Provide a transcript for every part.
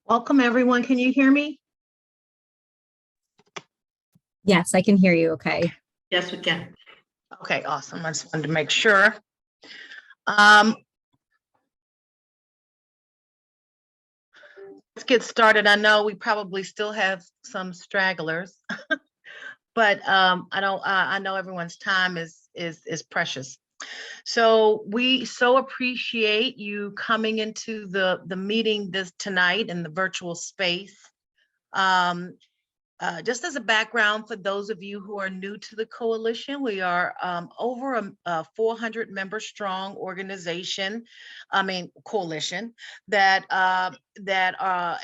Welcome, everyone. Can you hear me? Yes, I can hear you okay. Yes, we can. Okay, awesome. I just wanted to make sure. Let's get started. I know we probably still have some stragglers, but I know everyone's time is precious. So we so appreciate you coming into the meeting tonight in the virtual space. Just as a background for those of you who are new to the coalition, we are over a 400 member strong coalition and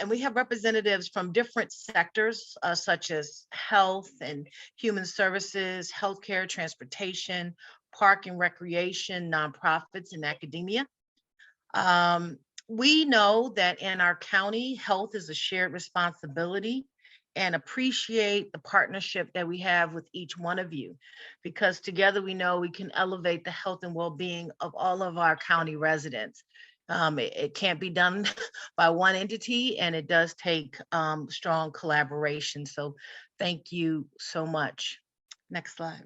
we have representatives from different sectors such as health and human services, healthcare, transportation, park and recreation, nonprofits, and academia. We know that in our county, health is a shared responsibility, and appreciate the partnership that we have with each one of you, because together we know we can elevate the health and well-being of all of our county residents. It can't be done by one entity, and it does take strong collaboration. So thank you so much. Next slide.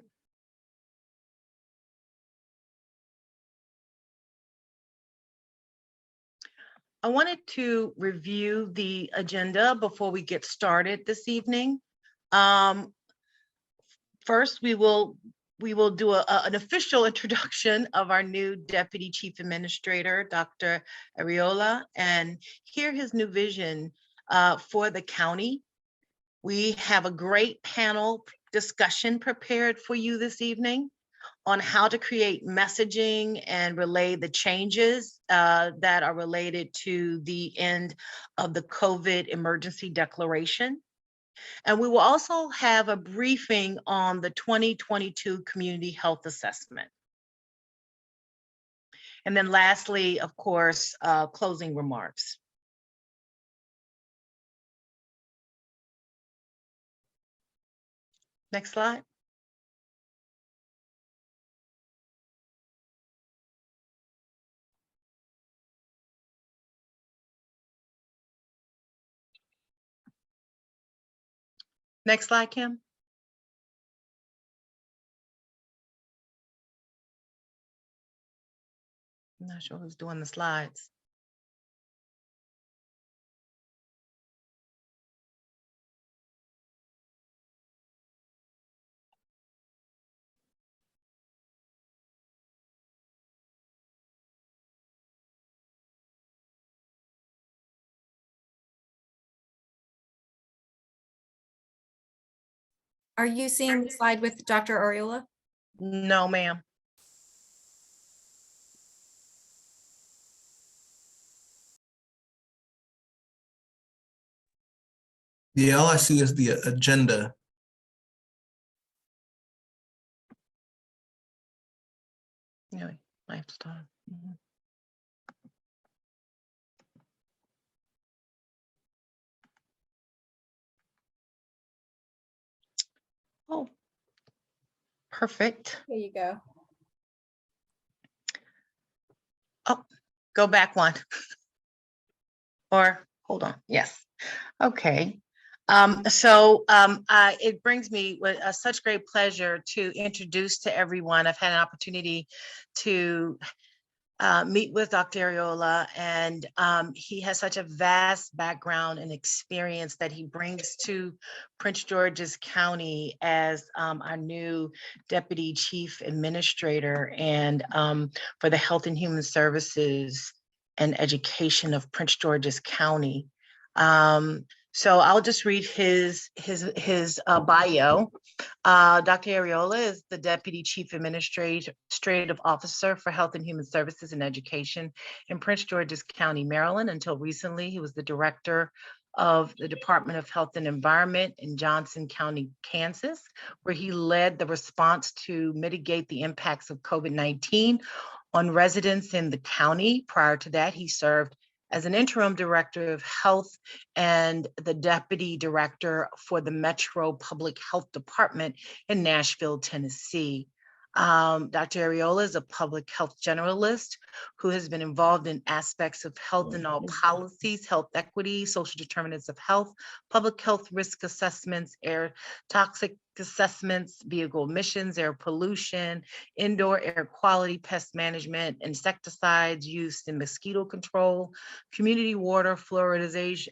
I wanted to review the agenda before we get started this evening. First, we will do an official introduction of our new Deputy Chief Administrator, Dr. Areola, and hear his new vision for the county. We have a great panel discussion prepared for you this evening on how to create messaging and relay the changes that are related to the end of the COVID emergency declaration. And we will also have a briefing on the 2022 community health assessment. And then lastly, of course, closing remarks. Next slide. Next slide, Kim. I'm not sure who's doing the slides. Are you seeing the slide with Dr. Areola? No, ma'am. Yeah, all I see is the agenda. Anyway, lifestyle. Oh, perfect. There you go. Oh, go back one. Or hold on. Yes. Okay. It brings me with such great pleasure to introduce to everyone. I've had an opportunity to meet with Dr. Areola, and he has such a vast background and experience that he brings to Prince George's County as our new Deputy Chief Administrator and for the Health and Human Services and Education of Prince George's County. So I'll just read his bio. Dr. Areola is the Deputy Chief Administrative Officer for Health and Human Services and Education in Prince George's County, Maryland. Until recently, he was the Director of the Department of Health and Environment in Johnson County, Kansas, where he led the response to mitigate the impacts of COVID-19 on residents in the county. Prior to that, he served as an interim director of health and the deputy director for the Metro Public Health Department in Nashville, Tennessee. Dr. Areola is a public health generalist who has been involved in aspects of health and all policies, health equity, social determinants of health, public health risk assessments, air toxic assessments, vehicle emissions, air pollution, indoor air quality, pest management, insecticides use in mosquito control, community water fluoridation,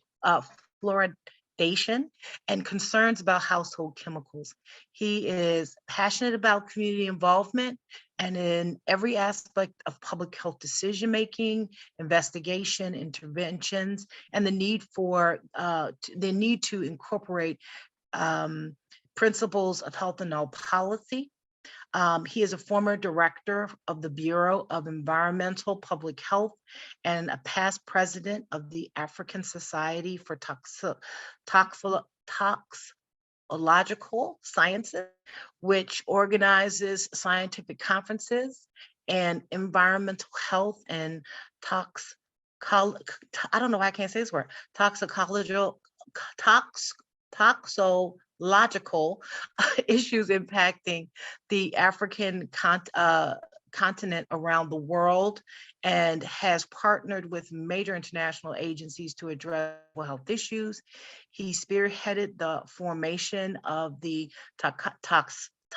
fluoridation, and concerns about household chemicals. He is passionate about community involvement and in every aspect of public health decision-making, investigation, interventions, and the need to incorporate principles of health and all policy. He is a former director of the Bureau of Environmental Public Health and a past president of the African Society for Toxicological Sciences, which organizes scientific conferences and environmental health and I don't know why I can't say this word, toxicological issues impacting the African continent around the world, and has partnered with major international agencies to address health issues. He spearheaded the formation of the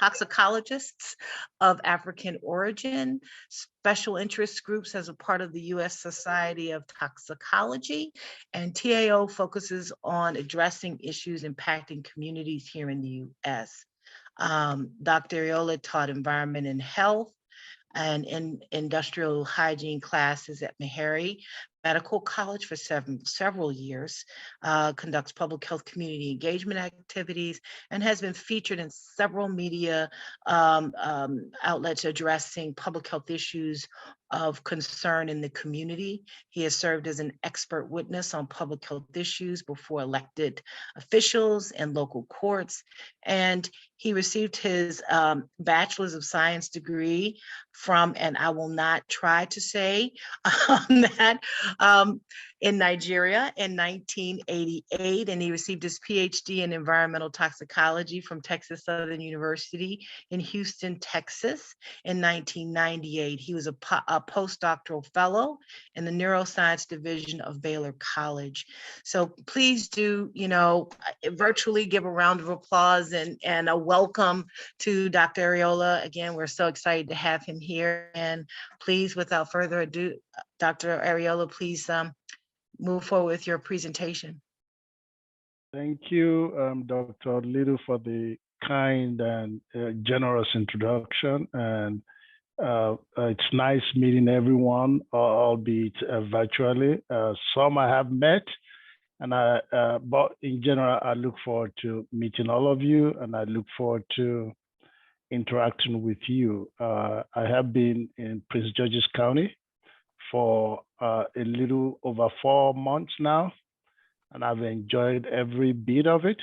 toxicologists of African origin, special interest groups as a part of the U.S. Society of Toxicology, and TAO focuses on addressing issues impacting communities here in the U.S. Dr. Areola taught environment and health and in industrial hygiene classes at Meharry Medical College for several years, conducts public health community engagement activities, and has been featured in several media outlets addressing public health issues of concern in the community. He has served as an expert witness on public health issues before elected officials and local courts. And he received his Bachelor's of Science degree from, and I will not try to say that, in Nigeria in 1988, and he received his PhD in environmental toxicology from Texas Southern University in Houston, Texas in 1998. He was a postdoctoral fellow in the neuroscience division of Baylor College. So please do, virtually give a round of applause and a welcome to Dr. Areola. Again, we're so excited to have him here. And please, without further ado, Dr. Areola, please move forward with your presentation. Thank you, Dr. Little, for the kind and generous introduction. And it's nice meeting everyone, albeit virtually. Some I have met, and but in general, I look forward to meeting all of you, and I look forward to interacting with you. I have been in Prince George's County for a little over 4 months now, and I've enjoyed every bit of it.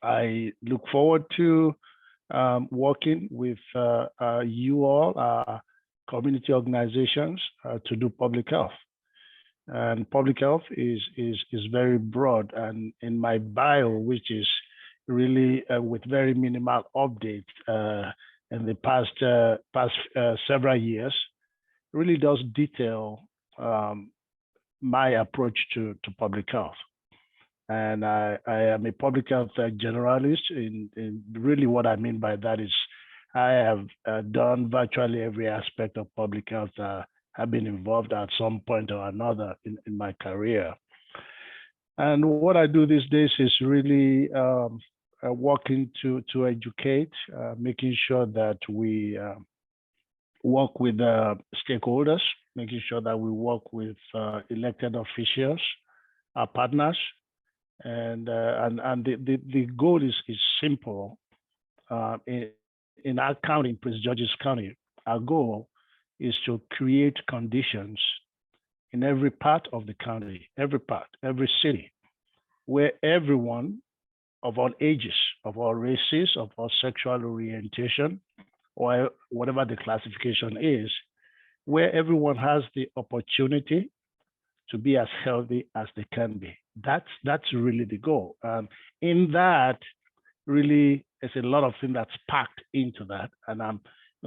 I look forward to working with you all, community organizations, to do public health. And public health is very broad, and in my bio, which is really with very minimal updates in the past several years, really does detail my approach to public health. And I am a public health generalist. In really what I mean by that is I have done virtually every aspect of public health. Have been involved at some point or another in my career. And what I do these days is really working to educate, making sure that we work with stakeholders, making sure that we work with elected officials, our partners, and the goal is simple. In our county, in Prince George's County, our goal is to create conditions in every part of the county, every city, where everyone of all ages, of all races, of all sexual orientation, or whatever the classification is, where everyone has the opportunity to be as healthy as they can be. That's really the goal. In that, really, there's a lot of things that's packed into that. And I'm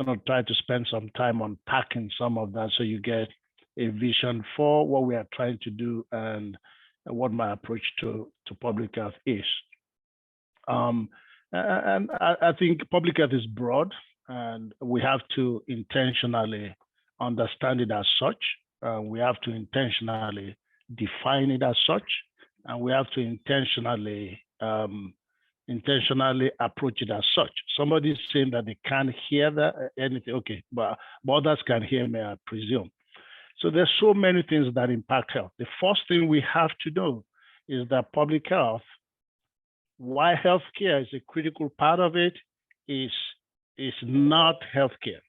going to try to spend some time unpacking some of that so you get a vision for what we are trying to do and what my approach to public health is. And I think public health is broad, and we have to intentionally understand it as such. We have to intentionally define it as such, and we have to intentionally approach it as such. Somebody's saying that they can't hear that anything. Okay, but others can hear me, I presume. So there's so many things that impact health. The first thing we have to know is that public health, why healthcare is a critical part of it, is not healthcare.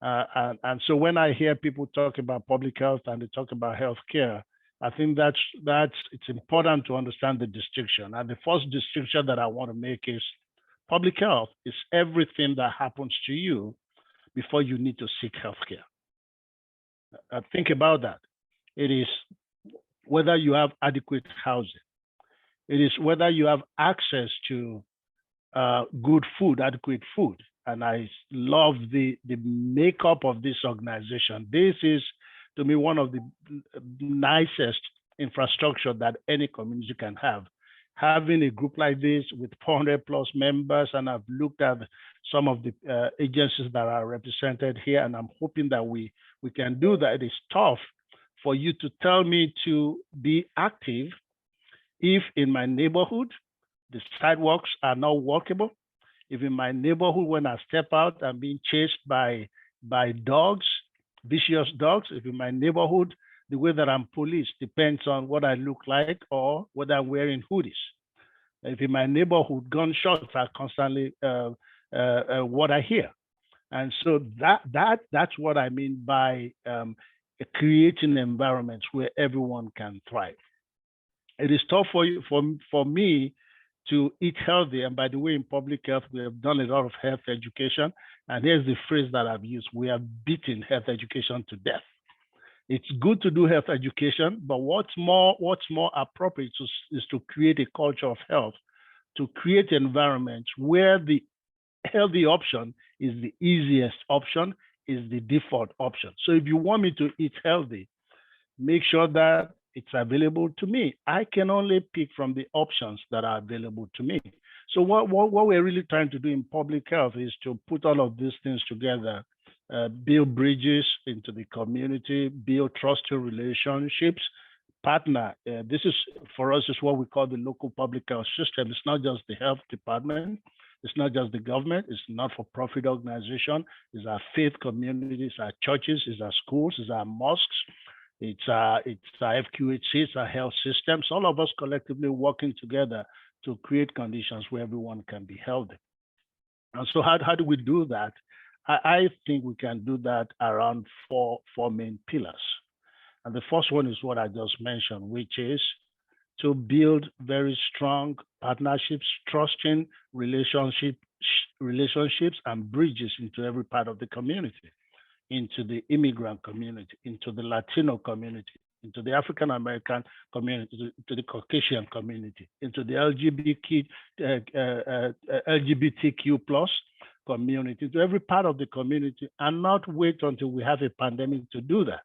And so when I hear people talk about public health and they talk about healthcare, I think it's important to understand the distinction. And the first distinction that I want to make is public health is everything that happens to you before you need to seek healthcare. Think about that. It is whether you have adequate housing. It is whether you have access to good food, adequate food. And I love the makeup of this organization. This is, to me, one of the nicest infrastructure that any community can have. Having a group like this with 400 plus members, and I've looked at some of the agencies that are represented here, and I'm hoping that we can do that. It is tough for you to tell me to be active if in my neighborhood, the sidewalks are not walkable. If in my neighborhood, when I step out, I'm being chased by dogs, vicious dogs. If in my neighborhood, the way that I'm policed depends on what I look like or whether I'm wearing hoodies. If in my neighborhood, gunshots are constantly what I hear. And so that's what I mean by creating environments where everyone can thrive. It is tough for me to eat healthy. And by the way, in public health, we have done a lot of health education. And here's the phrase that I've used: we have beaten health education to death. It's good to do health education, but what's more appropriate is to create a culture of health, to create environments where the healthy option is the easiest option, is the default option. So if you want me to eat healthy, make sure that it's available to me. I can only pick from the options that are available to me. So what we're really trying to do in public health is to put all of these things together, build bridges into the community, build trusted relationships, partner. This is, for us, is what we call the local public health system. It's not just the health department. It's not just the government. It's not-for-profit organization. It's our faith communities, our churches, it's our schools, it's our mosques. It's our FQHC, it's our health systems, all of us collectively working together to create conditions where everyone can be healthy. And so how do we do that? I think we can do that around four main pillars. And the first one is what I just mentioned, which is to build very strong partnerships, trusting relationships and bridges into every part of the community, into the immigrant community, into the Latino community, into the African American community, to the Caucasian community, into the LGBTQ plus community, to every part of the community, and not wait until we have a pandemic to do that.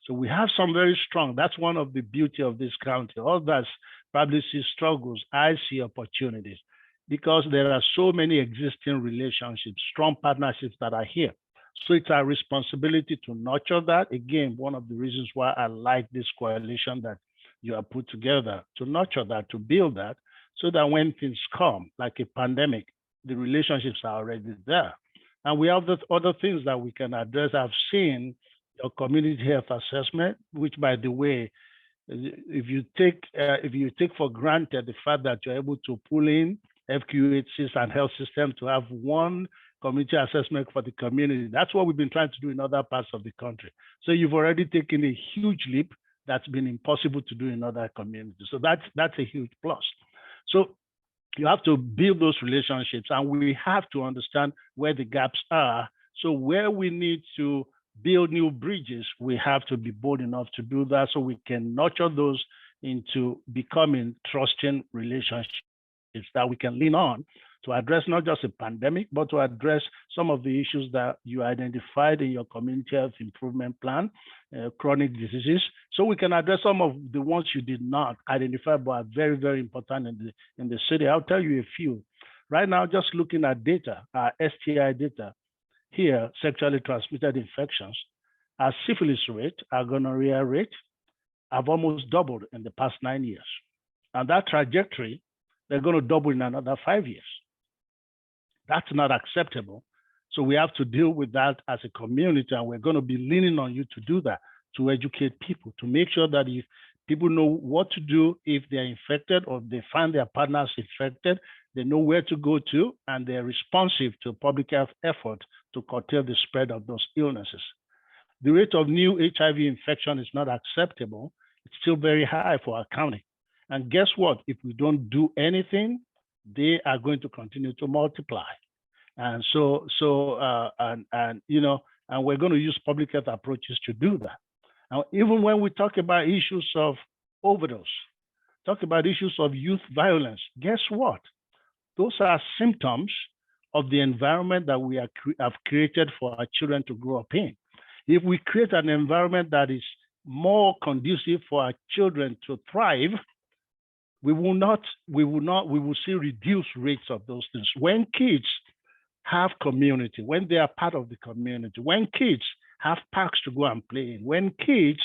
So we have some very strong, that's one of the beauty of this county. All that probably see struggles, I see opportunities, because there are so many existing relationships, strong partnerships that are here. So it's our responsibility to nurture that. Again, one of the reasons why I like this coalition that you have put together, to nurture that, to build that, so that when things come, like a pandemic, the relationships are already there. And we have the other things that we can address. I've seen your community health assessment, which, by the way, if you take for granted the fact that you're able to pull in FQHCs and health systems to have one community assessment for the community, that's what we've been trying to do in other parts of the country. So you've already taken a huge leap that's been impossible to do in other communities. So that's a huge plus. So you have to build those relationships, and we have to understand where the gaps are. So where we need to build new bridges, we have to be bold enough to do that, so we can nurture those into becoming trusting relationships that we can lean on to address not just a pandemic, but to address some of the issues that you identified in your community health improvement plan, chronic diseases. So we can address some of the ones you did not identify, but are very, very important in the city. I'll tell you a few. Right now, just looking at data, our STI data here, sexually transmitted infections, our syphilis rate, our gonorrhea rate have almost doubled in the past 9 years. And that trajectory, they're going to double in another 5 years. That's not acceptable. So we have to deal with that as a community, and we're going to be leaning on you to do that, to educate people, to make sure that if people know what to do if they're infected or they find their partners infected, they know where to go to, and they're responsive to public health efforts to curtail the spread of those illnesses. The rate of new HIV infection is not acceptable. It's still very high for our county. And guess what? If we don't do anything, they are going to continue to multiply. And and we're going to use public health approaches to do that. Now, even when we talk about issues of overdose, talk about issues of youth violence, guess what? Those are symptoms of the environment that we have created for our children to grow up in. If we create an environment that is more conducive for our children to thrive, we will see reduced rates of those things. When kids have community, when they are part of the community, when kids have parks to go and play in, when kids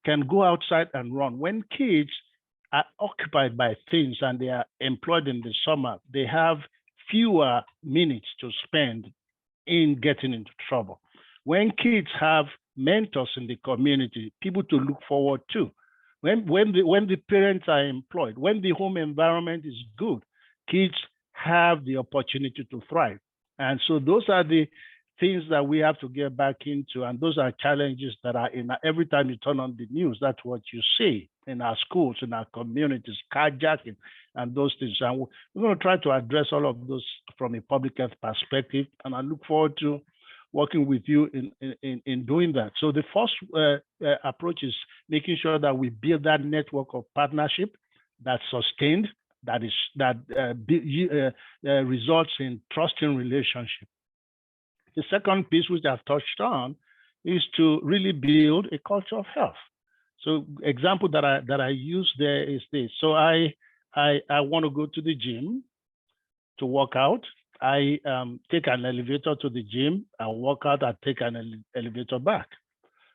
can go outside and run, when kids are occupied by things and they are employed in the summer, they have fewer minutes to spend in getting into trouble. When kids have mentors in the community, people to look forward to, when the parents are employed, when the home environment is good, kids have the opportunity to thrive. And so those are the things that we have to get back into, and those are challenges that are in every time you turn on the news. That's what you see in our schools, in our communities, carjacking, and those things. And we're going to try to address all of those from a public health perspective, and I look forward to working with you in doing that. So the first approach is making sure that we build that network of partnership that's sustained, that results in trusting relationship. The second piece, which I've touched on, is to really build a culture of health. So example that I use there is this. So I want to go to the gym to work out. I take an elevator to the gym, I walk out, I take an elevator back.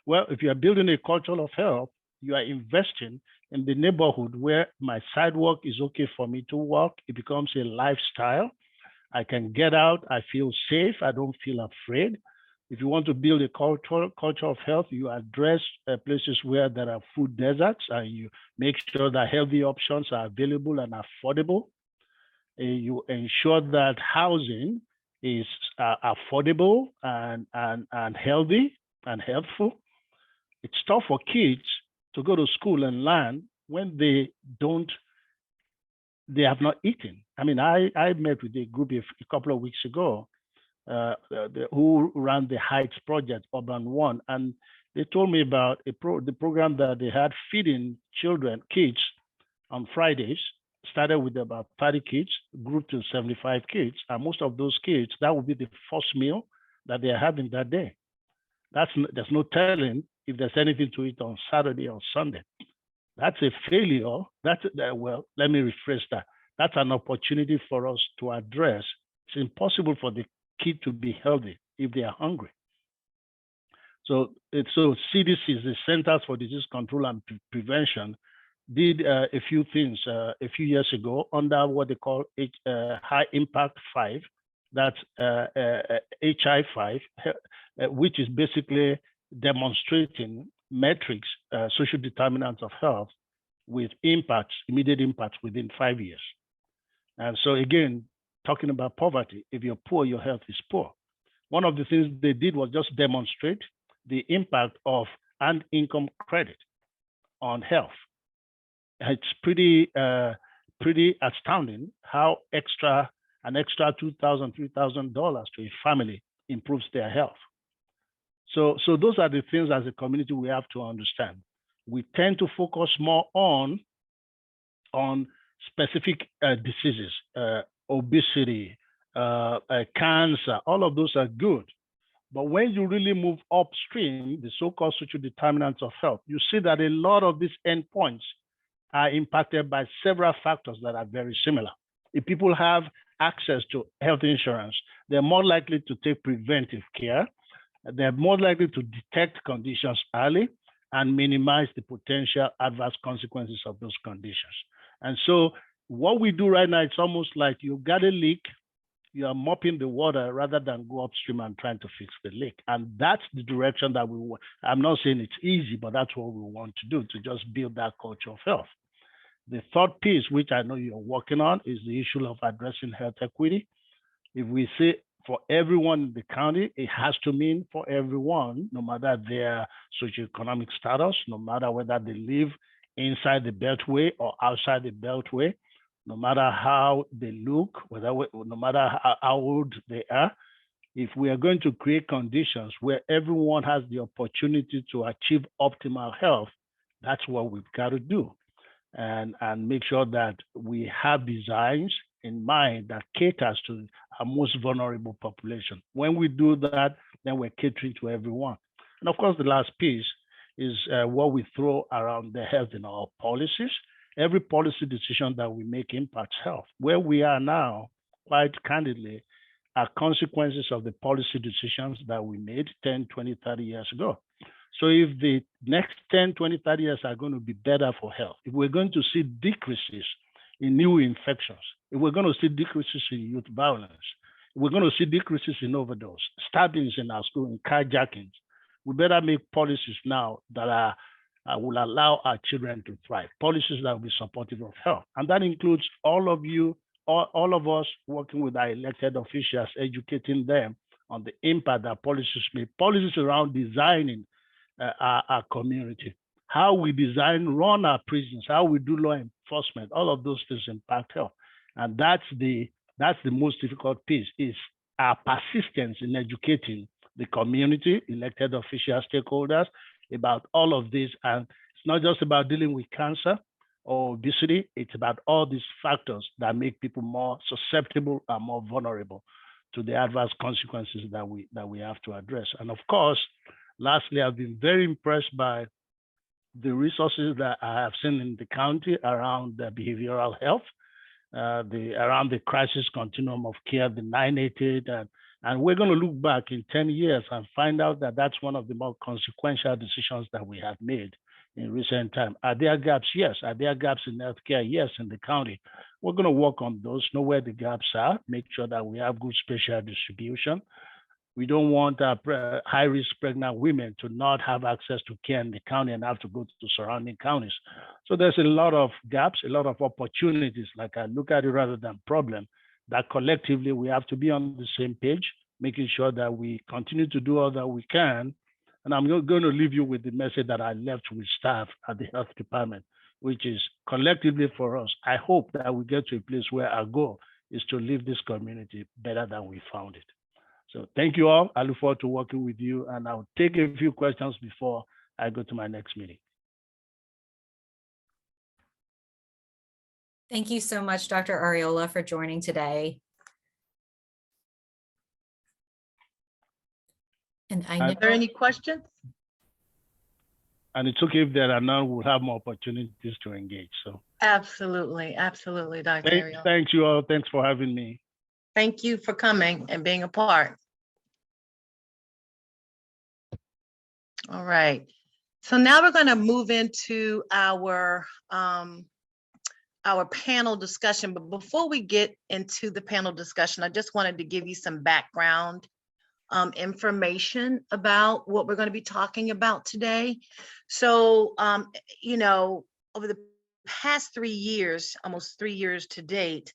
Well, if you are building a culture of health, you are investing in the neighborhood where my sidewalk is okay for me to walk. It becomes a lifestyle. I can get out, I feel safe, I don't feel afraid. If you want to build a culture of health, you address places where there are food deserts, and you make sure that healthy options are available and affordable. You ensure that housing is affordable and healthy and helpful. It's tough for kids to go to school and learn when they have not eaten. I mean, I met with a group a couple of weeks ago who ran the Heights Project, Urban One, and they told me about the program that they had feeding kids on Fridays. Started with about 30 kids, grew to 75 kids, and most of those kids, that would be the first meal that they're having that day. There's no telling if there's anything to eat on Saturday or Sunday. That's a failure. Well, let me rephrase that. That's an opportunity for us to address. It's impossible for the kid to be healthy if they are hungry. So CDC, the Centers for Disease Control and Prevention, did a few things a few years ago under what they call High Impact 5, that's HI5, which is basically demonstrating metrics, social determinants of health with immediate impacts within 5 years. And so again, talking about poverty, if you're poor, your health is poor. One of the things they did was just demonstrate the impact of earned income credit on health. It's pretty astounding how an extra $2,000, $3,000 to a family improves their health. So those are the things as a community we have to understand. We tend to focus more on specific diseases, obesity, cancer, all of those are good. But when you really move upstream, the so-called social determinants of health, you see that a lot of these endpoints are impacted by several factors that are very similar. If people have access to health insurance, they're more likely to take preventive care. They're more likely to detect conditions early and minimize the potential adverse consequences of those conditions. And so what we do right now, it's almost like you've got a leak, you are mopping the water rather than go upstream and trying to fix the leak. And that's the direction that we want. I'm not saying it's easy, but that's what we want to do, to just build that culture of health. The third piece, which I know you're working on, is the issue of addressing health equity. If we say for everyone in the county, it has to mean for everyone, no matter their socioeconomic status, no matter whether they live inside the Beltway or outside the Beltway, no matter how they look, no matter how old they are. If we are going to create conditions where everyone has the opportunity to achieve optimal health, that's what we've got to do. And make sure that we have designs in mind that caters to our most vulnerable population. When we do that, then we're catering to everyone. And of course, the last piece is what we throw around the health in our policies. Every policy decision that we make impacts health. Where we are now, quite candidly, are consequences of the policy decisions that we made 10, 20, 30 years ago. So if the next 10, 20, 30 years are going to be better for health, if we're going to see decreases in new infections, if we're going to see decreases in youth violence, if we're going to see decreases in overdose, stabbings in our school, and carjackings, we better make policies now that will allow our children to thrive, policies that will be supportive of health. And that includes all of you, all of us working with our elected officials, educating them on the impact that policies make, policies around designing our community, how we design, run our prisons, how we do law enforcement, all of those things impact health. And that's the most difficult piece, is our persistence in educating the community, elected officials, stakeholders about all of this. And it's not just about dealing with cancer or obesity, it's about all these factors that make people more susceptible and more vulnerable to the adverse consequences that we have to address. And of course, lastly, I've been very impressed by the resources that I have seen in the county around the behavioral health, around the crisis continuum of care, the 988, and we're going to look back in 10 years and find out that that's one of the more consequential decisions that we have made in recent time. Are there gaps? Yes. Are there gaps in healthcare? Yes, in the county. We're going to work on those, know where the gaps are, make sure that we have good spatial distribution. We don't want high-risk pregnant women to not have access to care in the county and have to go to surrounding counties. So there's a lot of gaps, a lot of opportunities, like I look at it rather than problem, that collectively we have to be on the same page, making sure that we continue to do all that we can. And I'm going to leave you with the message that I left with staff at the health department, which is collectively for us, I hope that we get to a place where our goal is to leave this community better than we found it. So thank you all. I look forward to working with you, and I'll take a few questions before I go to my next meeting. Thank you so much, Dr. Areola, for joining today. And Are there any questions? And it's okay if there are none, we'll have more opportunities to engage. So Absolutely, absolutely, Dr. Areola. Thank you all. Thanks for having me. Thank you for coming and being a part. All right. So now we're going to move into our panel discussion. But before we get into the panel discussion, I just wanted to give you some background information about what we're going to be talking about today. So, you know, over the past 3 years, almost 3 years to date,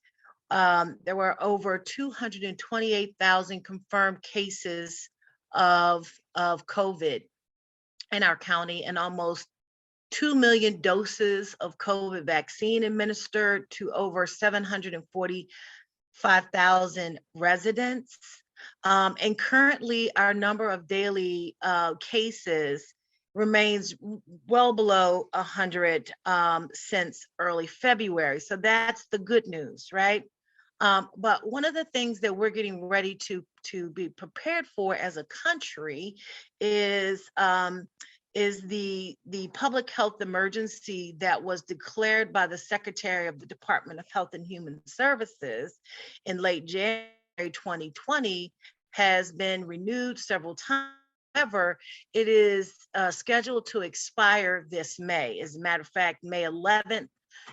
there were over 228,000 confirmed cases of COVID in our county, and almost 2 million doses of COVID vaccine administered to over 745,000 residents. And currently our number of daily cases remains well below 100 since early February. So that's the good news, right? But one of the things that we're getting ready to be prepared for as a country is the public health emergency that was declared by the Secretary of the Department of Health and Human Services in late January 2020 has been renewed several times. However, it is scheduled to expire this May. As a matter of fact, May 11th,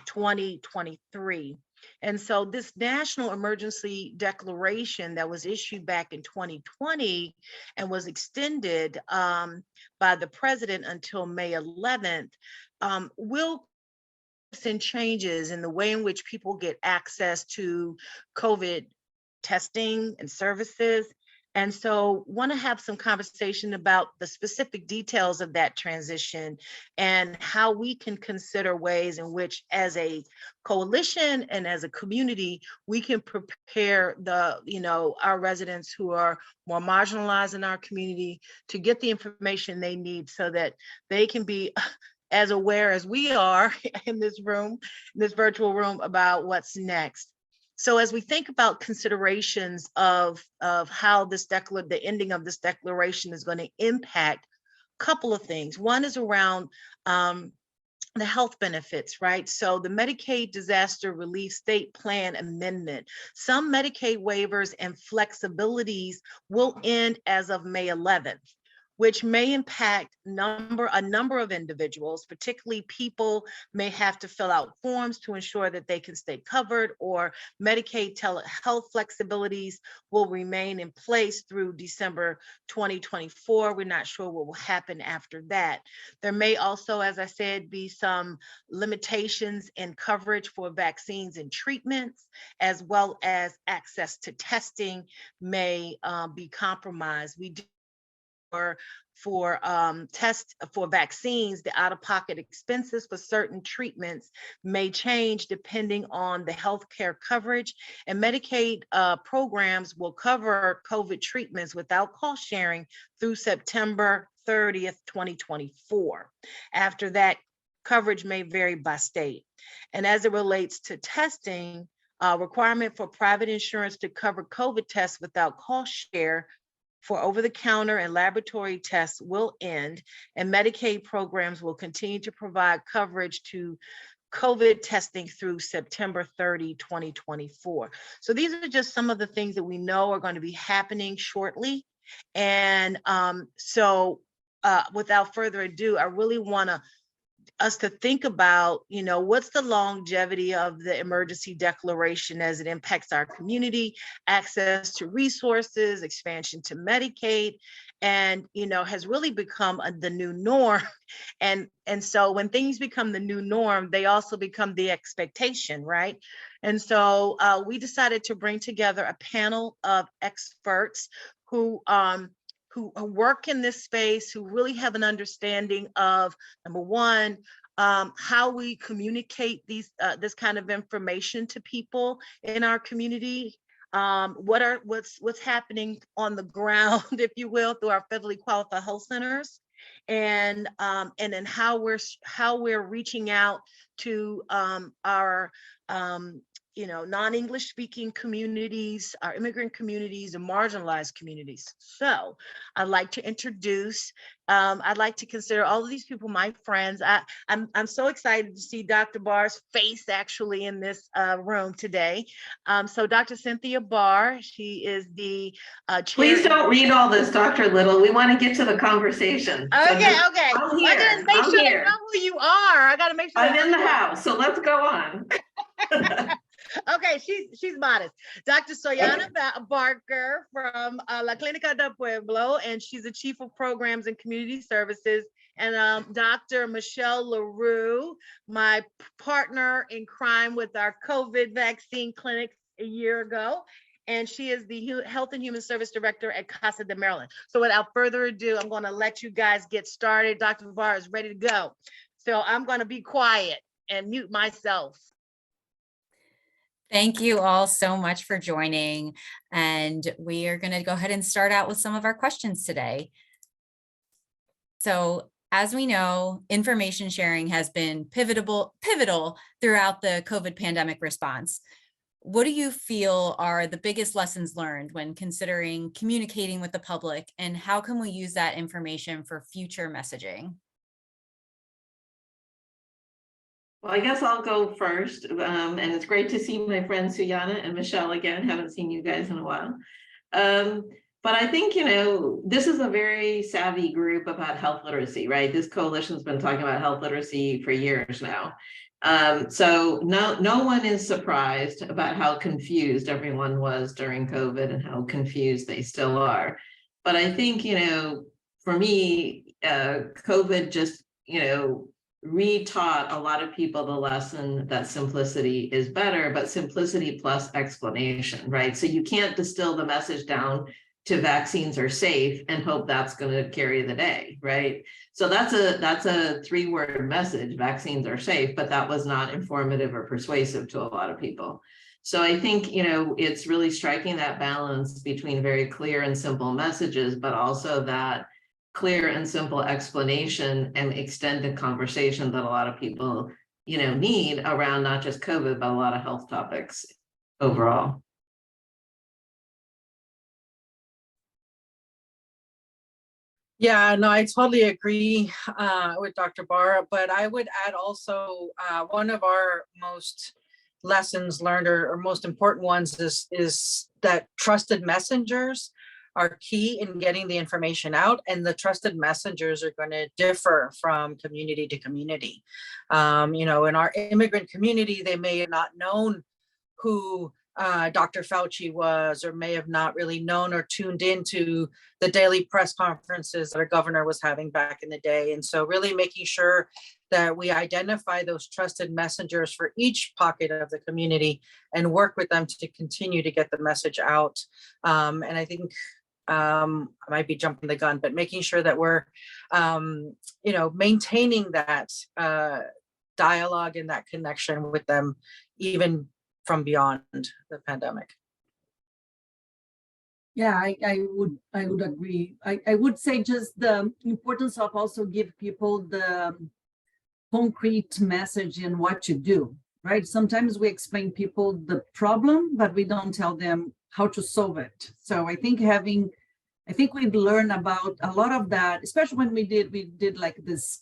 2023. And so this national emergency declaration that was issued back in 2020 and was extended by the president until May 11th will send changes in the way in which people get access to COVID testing and services. And so want to have some conversation about the specific details of that transition and how we can consider ways in which as a coalition and as a community, we can prepare our residents who are more marginalized in our community to get the information they need so that they can be as aware as we are in this room, this virtual room, about what's next. So as we think about considerations of how the ending of this declaration is going to impact a couple of things. One is around the health benefits, right? So the Medicaid Disaster Relief State Plan Amendment, some Medicaid waivers and flexibilities will end as of May 11th. Which may impact a number of individuals, particularly people may have to fill out forms to ensure that they can stay covered, or Medicaid telehealth flexibilities will remain in place through December 2024. We're not sure what will happen after that. There may also, as I said, be some limitations in coverage for vaccines and treatments, as well as access to testing may be compromised. We do for vaccines, the out-of-pocket expenses for certain treatments may change depending on the healthcare coverage, and Medicaid programs will cover COVID treatments without cost sharing through September 30th, 2024. After that, coverage may vary by state. And as it relates to testing, requirement for private insurance to cover COVID tests without cost share for over-the-counter and laboratory tests will end, and Medicaid programs will continue to provide coverage to COVID testing through September 30, 2024. So these are just some of the things that we know are going to be happening shortly. And without further ado, I really want us to think about, what's the longevity of the emergency declaration as it impacts our community, access to resources, expansion to Medicaid, and, has really become the new norm. And so when things become the new norm, they also become the expectation, right? And so we decided to bring together a panel of experts who work in this space, who really have an understanding of, number one, how we communicate this kind of information to people in our community, what's happening on the ground, if you will, through our federally qualified health centers, and then how we're reaching out to our non-English speaking communities, our immigrant communities, and marginalized communities. So I'd like to introduce, I'd like to consider all of these people my friends. I'm so excited to see Dr. Barr's face actually in this room today. So Dr. Cynthia Barr, she is the chair. Please don't read all this, Dr. Little. We want to get to the conversation. Okay, so okay. I'm here. I gotta make I'm sure here. they know who you are. I gotta make sure. I'm in the house, so let's go on. Okay, she's modest. Dr. Soyana Barker from La Clínica del Pueblo, and she's the Chief of Programs and Community Services. And Dr. Michelle LaRue, my partner in crime with our COVID vaccine clinic a year ago. And she is the Health and Human Service Director at Casa de Maryland. So without further ado, I'm gonna let you guys get started. Dr. Barr is ready to go. So I'm gonna be quiet and mute myself. Thank you all so much for joining. And we are going to go ahead and start out with some of our questions today. So as we know, information sharing has been pivotal throughout the COVID pandemic response. what do you feel are the biggest lessons learned when considering communicating with the public, and how can we use that information for future messaging? Well, I guess I'll go first. And it's great to see my friends Suyana and Michelle again. Haven't seen you guys in a while. But I think, this is a very savvy group about health literacy, right? This coalition's been talking about health literacy for years now. So no one is surprised about how confused everyone was during COVID and how confused they still are. But I think, for me, COVID just, retaught a lot of people the lesson that simplicity is better, but simplicity plus explanation, right? So you can't distill the message down to vaccines are safe and hope that's going to carry the day, right? So that's a 3-word message, vaccines are safe, but that was not informative or persuasive to a lot of people. So I think, it's really striking that balance between very clear and simple messages, but also that clear and simple explanation and extended conversation that a lot of people, need around not just COVID, but a lot of health topics overall. Yeah, no, I totally agree with Dr. Barra, but I would add also one of our most lessons learned or most important ones is that trusted messengers are key in getting the information out, and the trusted messengers are going to differ from community to community. In our immigrant community, they may have not known who Dr. Fauci was, or may have not really known or tuned into the daily press conferences that our governor was having back in the day. And so really making sure that we identify those trusted messengers for each pocket of the community and work with them to continue to get the message out. And I think I might be jumping the gun, but making sure that we're, maintaining that dialogue and that connection with them, even from beyond the pandemic. Yeah, I would agree. I would say just the importance of also give people the concrete message in what to do, right? Sometimes we explain people the problem, but we don't tell them how to solve it. So I think we've learned about a lot of that, especially when we did like this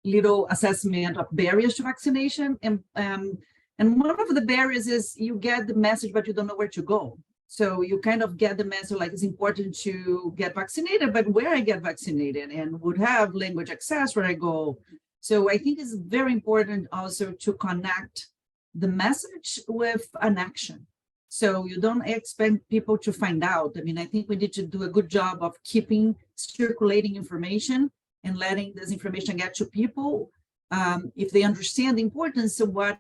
little assessment of barriers to vaccination. And one of the barriers is you get the message, but you don't know where to go. So you kind of get the message like it's important to get vaccinated, but where I get vaccinated and would have language access where I go. So I think it's very important also to connect the message with an action. So you don't expect people to find out. I mean, I think we need to do a good job of keeping circulating information and letting this information get to people if they understand the importance of what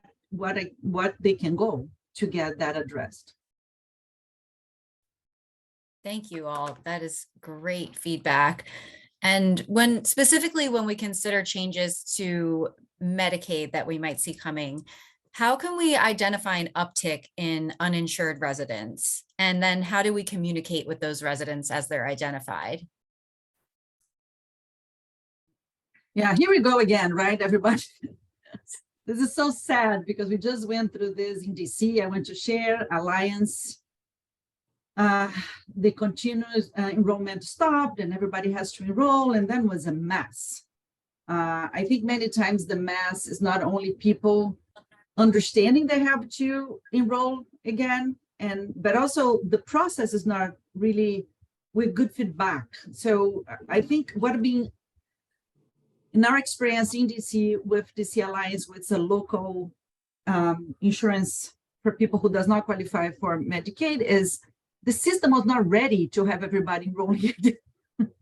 they can go to get that addressed. Thank you all. That is great feedback. And specifically when we consider changes to Medicaid that we might see coming, how can we identify an uptick in uninsured residents? And then how do we communicate with those residents as they're identified? Yeah, here we go again, right, everybody? This is so sad because we just went through this in DC. I went to Share Alliance. The continuous enrollment stopped and everybody has to enroll, and then was a mess. I think many times the mess is not only people understanding they have to enroll again, but also the process is not really with good feedback. So I think in our experience in DC with DC Alliance, with a local insurance for people who does not qualify for Medicaid, is the system was not ready to have everybody enrolling.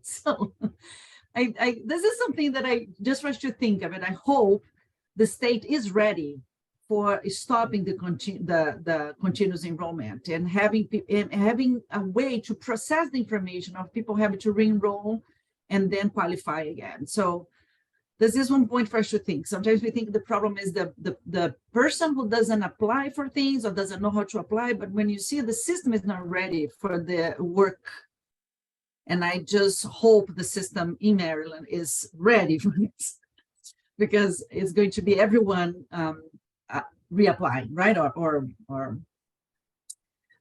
So this is something that I just want you to think of it. I hope the state is ready for stopping the continuous enrollment and having a way to process the information of people having to re-enroll and then qualify again. So this is one point for us to think. Sometimes we think the problem is the person who doesn't apply for things or doesn't know how to apply, but when you see the system is not ready for the work, and I just hope the system in Maryland is ready for this, because it's going to be everyone reapplying, right? Or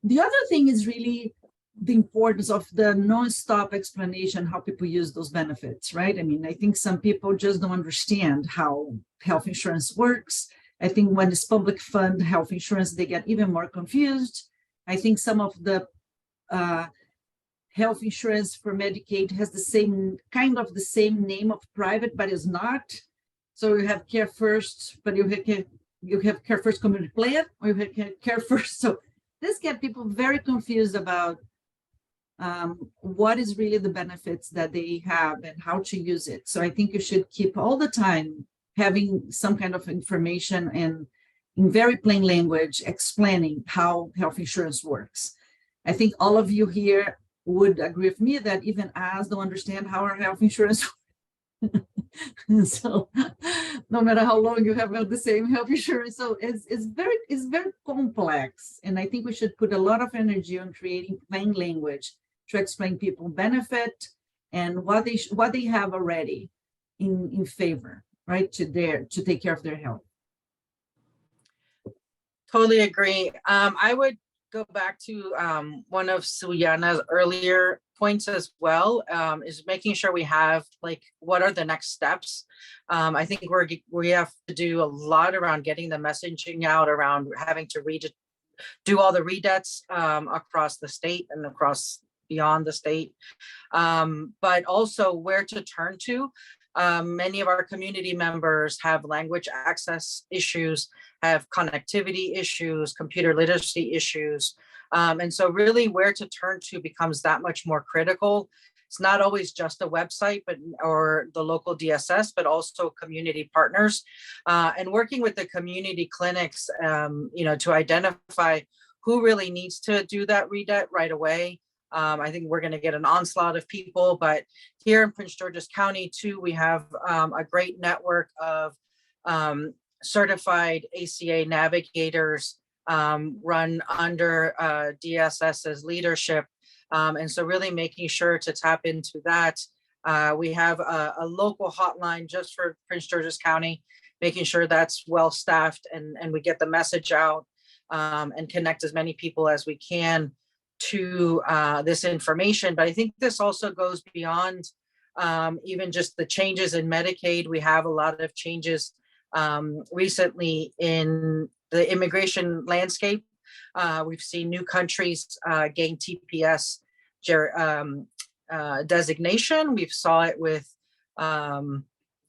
the other thing is really the importance of the non-stop explanation how people use those benefits, right? I mean, I think some people just don't understand how health insurance works. I think when it's public fund health insurance, they get even more confused. I think some of the health insurance for Medicaid has the same name of private, but is not. So you have Care First, but you have Care First Community Plan, or you have Care First. So this gets people very confused about what is really the benefits that they have and how to use it. So I think you should keep all the time having some kind of information and in very plain language explaining how health insurance works. I think all of you here would agree with me that even us don't understand how our health insurance works. So no matter how long you have the same health insurance, so it's very complex. And I think we should put a lot of energy on creating plain language to explain people benefit and what they have already in favor, right, to take care of their health. Totally agree. I would go back to one of Suyana's earlier points as well, is making sure we have like what are the next steps. I think we have to do a lot around getting the messaging out, around having to do all the redebts across the state and across beyond the state, but also where to turn to. Many of our community members have language access issues, have connectivity issues, computer literacy issues. And so really where to turn to becomes that much more critical. It's not always just a website, or the local DSS, but also community partners, and working with the community clinics, to identify who really needs to do that redebt right away. I think we're going to get an onslaught of people, but here in Prince George's County too, we have a great network of certified ACA navigators run under DSS's leadership. And so really making sure to tap into that. We have a local hotline just for Prince George's County, making sure that's well staffed and we get the message out and connect as many people as we can to this information. But I think this also goes beyond even just the changes in Medicaid. We have a lot of changes recently in the immigration landscape. We've seen new countries gain TPS designation. We saw it with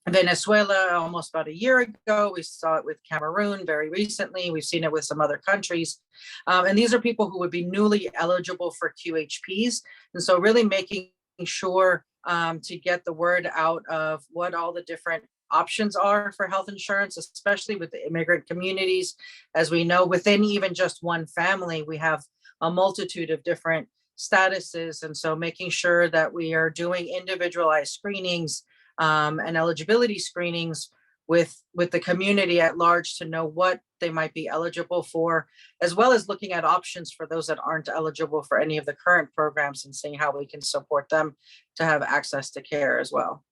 Venezuela almost about a year ago. We saw it with Cameroon very recently. We've seen it with some other countries. And these are people who would be newly eligible for QHPs. And so really making sure to get the word out of what all the different options are for health insurance, especially with the immigrant communities. As we know, within even just one family, we have a multitude of different statuses. And so making sure that we are doing individualized screenings and eligibility screenings with the community at large to know what they might be eligible for, as well as looking at options for those that aren't eligible for any of the current programs and seeing how we can support them to have access to care as well.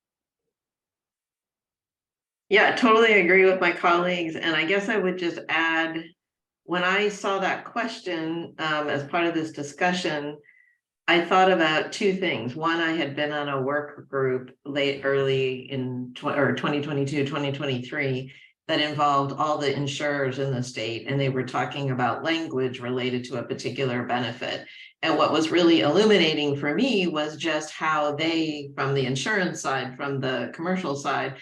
Yeah, totally agree with my colleagues. And I guess I would just add, when I saw that question as part of this discussion, I thought about two things. One, I had been on a work group early in 2022, 2023, that involved all the insurers in the state, and they were talking about language related to a particular benefit. And what was really illuminating for me was just how they, from the insurance side, from the commercial side,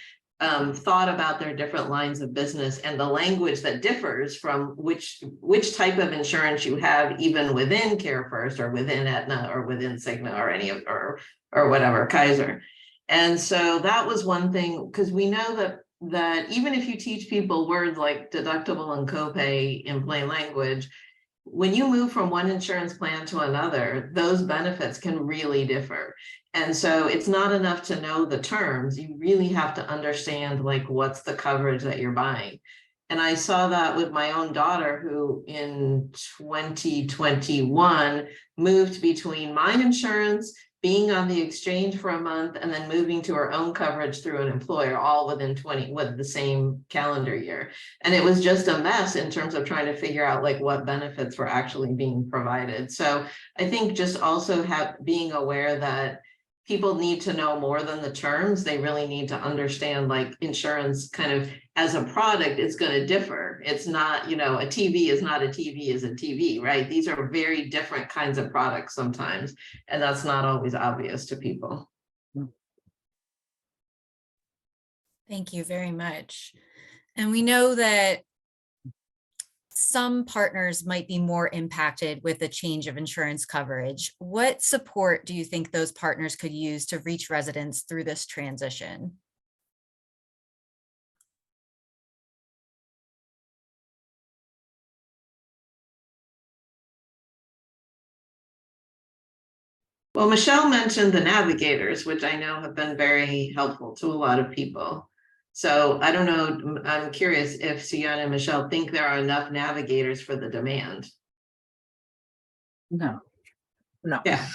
thought about their different lines of business and the language that differs from which type of insurance you have, even within Care First or within Aetna or within Cigna or any of or whatever, Kaiser. And so that was one thing, because we know that even if you teach people words like deductible and copay in plain language, when you move from one insurance plan to another, those benefits can really differ. And so it's not enough to know the terms. You really have to understand, like, what's the coverage that you're buying. And I saw that with my own daughter, who in 2021 moved between my insurance, being on the exchange for a month, and then moving to our own coverage through an employer, all with the same calendar year. And it was just a mess in terms of trying to figure out like what benefits were actually being provided. So I think just also being aware that people need to know more than the terms. They really need to understand like insurance kind of as a product is going to differ. It's not, you know, a TV is not a TV is a TV, right? These are very different kinds of products sometimes, and that's not always obvious to people. Thank you very much. And we know that some partners might be more impacted with the change of insurance coverage. What support do you think those partners could use to reach residents through this transition? Well, Michelle mentioned the navigators, which I know have been very helpful to a lot of people. So I don't know, I'm curious if Suzanne and Michelle think there are enough navigators for the demand. No. Yeah.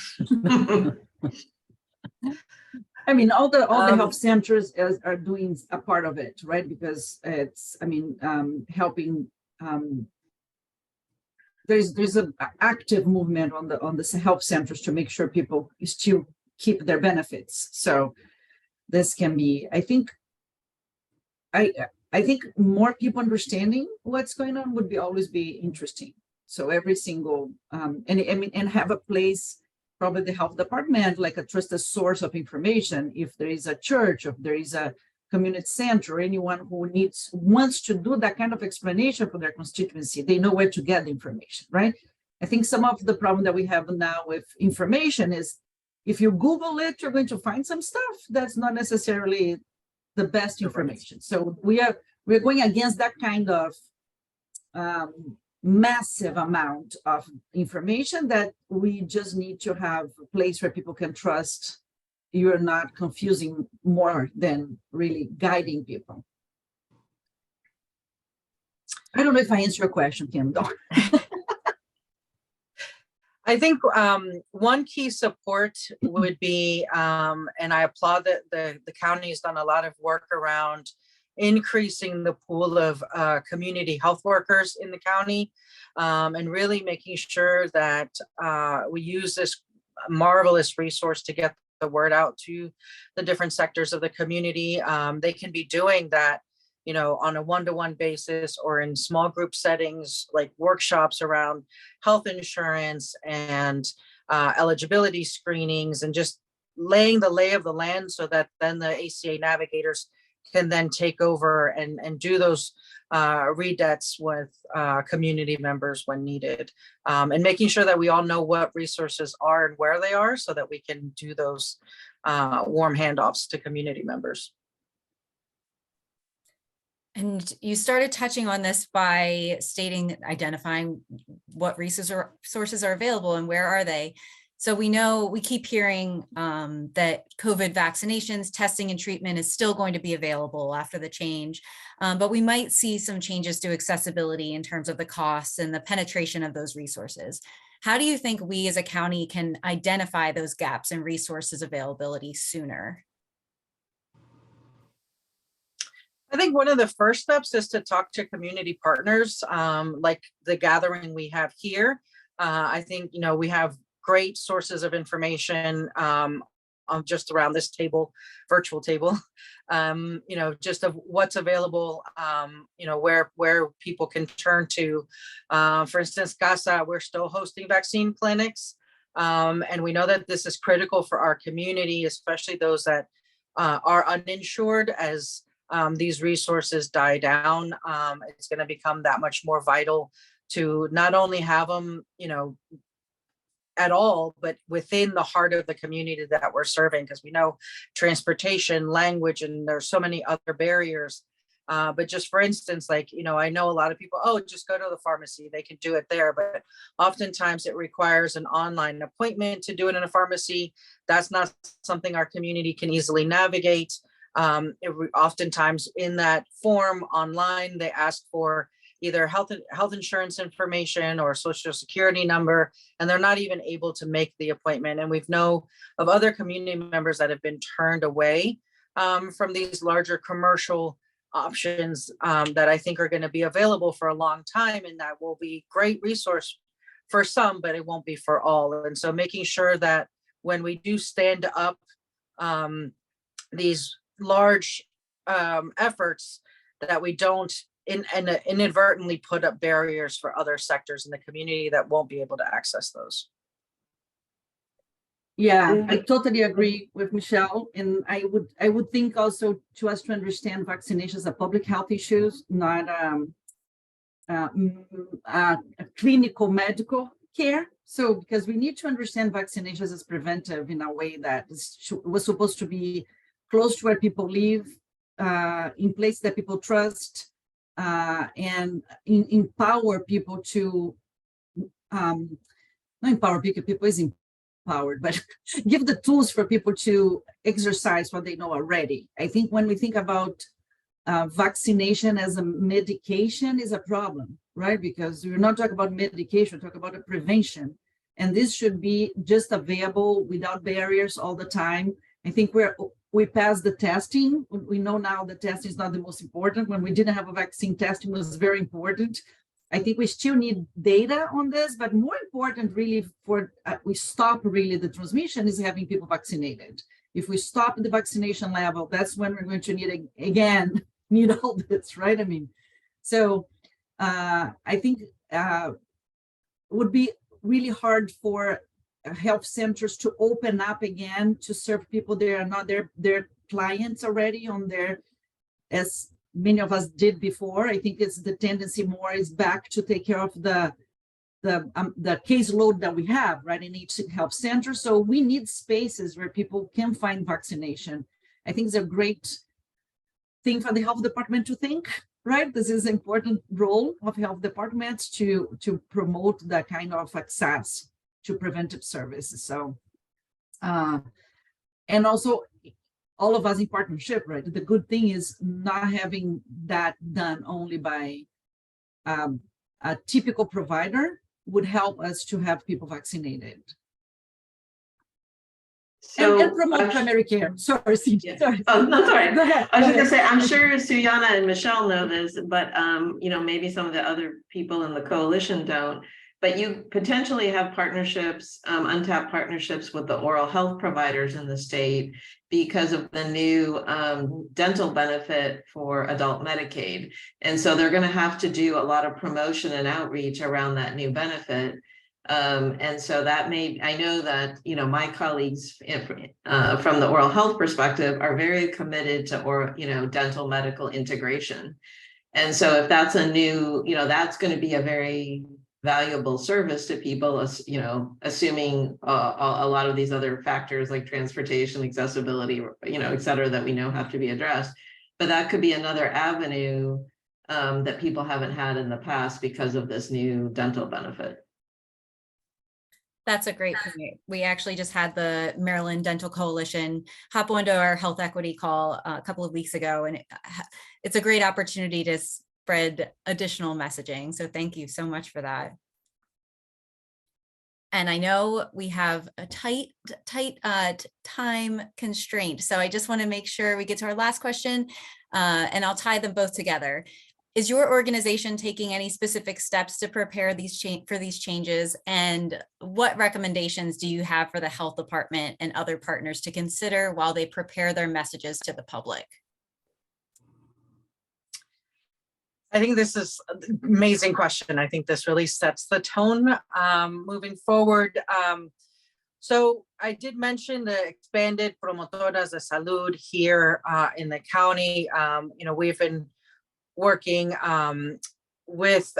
I mean, all the health centers are doing a part of it, right? Because it's, I mean, helping. There's an active movement on the health centers to make sure people still keep their benefits. So this can be, I think more people understanding what's going on would always be interesting. So every single and have a place, probably the health department, like a trusted source of information. If there is a church, if there is a community center, or anyone who wants to do that kind of explanation for their constituency, they know where to get the information, right? I think some of the problem that we have now with information is if you Google it, you're going to find some stuff that's not necessarily the best information. So we're going against that kind of massive amount of information that we just need to have a place where people can trust you're not confusing more than really guiding people. I don't know if I answered your question, Kim, though. I think one key support would be, and I applaud that the county has done a lot of work around increasing the pool of community health workers in the county, and really making sure that we use this marvelous resource to get the word out to the different sectors of the community. They can be doing that, you know, on a one-to-one basis or in small group settings, like workshops around health insurance and eligibility screenings, and just laying the lay of the land so that then the ACA navigators can then take over and do those redebts with community members when needed, and making sure that we all know what resources are and where they are so that we can do those warm handoffs to community members. And you started touching on this by identifying what resources are available and where are they. So we know, we keep hearing that COVID vaccinations, testing and treatment is still going to be available after the change, but we might see some changes to accessibility in terms of the costs and the penetration of those resources. How do you think we as a county can identify those gaps in resources availability sooner? I think one of the first steps is to talk to community partners, like the gathering we have here. I think, you know, we have great sources of information just around this table, virtual table, you know, just of what's available, you know, where people can turn to. For instance, CASA, we're still hosting vaccine clinics. And we know that this is critical for our community, especially those that are uninsured. As these resources die down, it's going to become that much more vital to not only have them, you know, at all, but within the heart of the community that we're serving, because we know transportation, language, and there's so many other barriers. But just for instance, like, you know, I know a lot of people, oh, just go to the pharmacy, they can do it there. But oftentimes it requires an online appointment to do it in a pharmacy. That's not something our community can easily navigate. Oftentimes in that form online, they ask for either health insurance information or social security number, and they're not even able to make the appointment. And we've know of other community members that have been turned away from these larger commercial options that I think are going to be available for a long time, and that will be great resource for some, but it won't be for all. And so making sure that when we do stand up these large efforts, that we don't inadvertently put up barriers for other sectors in the community that won't be able to access those. Yeah, I totally agree with Michelle. And I would think also to us to understand vaccination as a public health issue, not clinical medical care. So because we need to understand vaccinations as preventive in a way that was supposed to be close to where people live, in places that people trust, and empower people to, not empower people is empowered, but give the tools for people to exercise what they know already. I think when we think about vaccination as a medication is a problem, right? Because we're not talking about medication, we're talking about a prevention. And this should be just available without barriers all the time. I think we passed the testing. We know now the testing is not the most important. When we didn't have a vaccine, testing was very important. I think we still need data on this, but more important really for we stop really the transmission is having people vaccinated. If we stop the vaccination level, that's when we're going to need all this, right? I mean, so I think it would be really hard for health centers to open up again to serve people that are not their clients already on their, as many of us did before. I think it's the tendency more is back to take care of the caseload that we have, right, in each health center. So we need spaces where people can find vaccination. I think it's a great thing for the health department to think, right? This is an important role of health departments to promote that kind of access to preventive services. So, and also all of us in partnership, right? The good thing is not having that done only by a typical provider would help us to have people vaccinated. So and promote primary care. Sorry, yeah. sorry. Oh, no, sorry. Go ahead. I was just gonna say, I'm sure Suyana and Michelle know this, but maybe some of the other people in the coalition don't. But you potentially have partnerships, untapped partnerships with the oral health providers in the state because of the new dental benefit for adult Medicaid. And so they're going to have to do a lot of promotion and outreach around that new benefit. And so that I know that, my colleagues from the oral health perspective are very committed to dental medical integration. And so if that's a new, that's going to be a very valuable service to people, assuming a lot of these other factors like transportation, accessibility, et cetera, that we know have to be addressed. But that could be another avenue that people haven't had in the past because of this new dental benefit. That's a great point. We actually just had the Maryland Dental Coalition hop onto our health equity call a couple of weeks ago, and it's a great opportunity to spread additional messaging. So thank you so much for that. And I know we have a tight time constraint. So I just want to make sure we get to our last question, and I'll tie them both together. Is your organization taking any specific steps to prepare for these changes? And what recommendations do you have for the health department and other partners to consider while they prepare their messages to the public? I think this is an amazing question. I think this really sets the tone moving forward. So I did mention the expanded promotoras de salud here in the county. We've been working with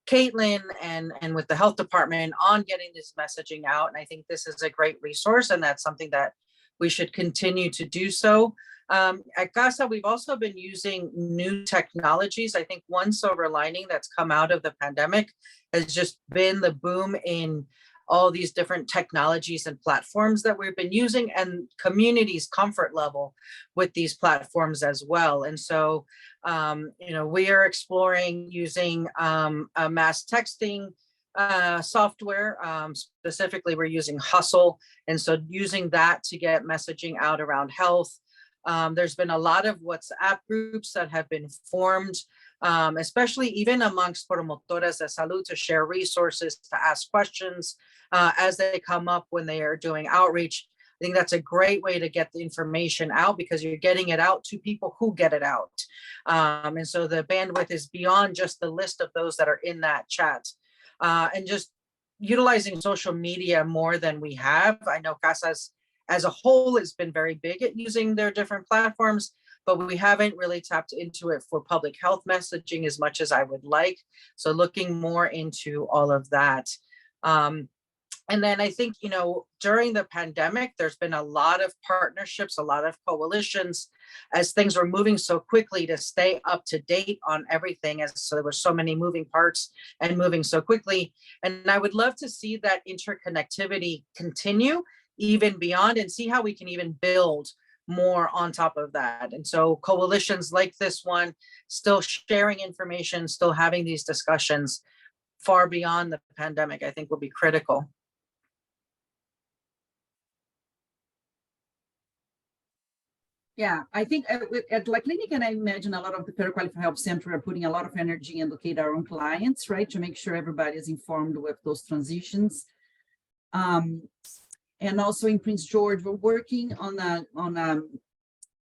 Caitlin and with the health department on getting this messaging out. And I think this is a great resource, and that's something that we should continue to do so. At CASA, we've also been using new technologies. I think one silver lining that's come out of the pandemic has just been the boom in all these different technologies and platforms that we've been using, and community's comfort level with these platforms as well. And so, we are exploring using a mass texting software. Specifically, we're using Hustle. And so using that to get messaging out around health. There's been a lot of WhatsApp groups that have been formed, especially even amongst promotoras de salud, to share resources, to ask questions as they come up when they are doing outreach. I think that's a great way to get the information out, because you're getting it out to people who get it out. And so the bandwidth is beyond just the list of those that are in that chat. And just utilizing social media more than we have. I know CASA's as a whole has been very big at using their different platforms, but we haven't really tapped into it for public health messaging as much as I would like. So looking more into all of that. And then I think, during the pandemic, there's been a lot of partnerships, a lot of coalitions, as things were moving so quickly to stay up to date on everything. As so there were so many moving parts and moving so quickly. And I would love to see that interconnectivity continue even beyond, and see how we can even build more on top of that. And so coalitions like this one, still sharing information, still having these discussions far beyond the pandemic, I think will be critical. Yeah, I think at La Clínica, and I imagine a lot of the Federal Qualified Health Center are putting a lot of energy and educate our own clients, right, to make sure everybody is informed with those transitions. And also in Prince George, we're working on a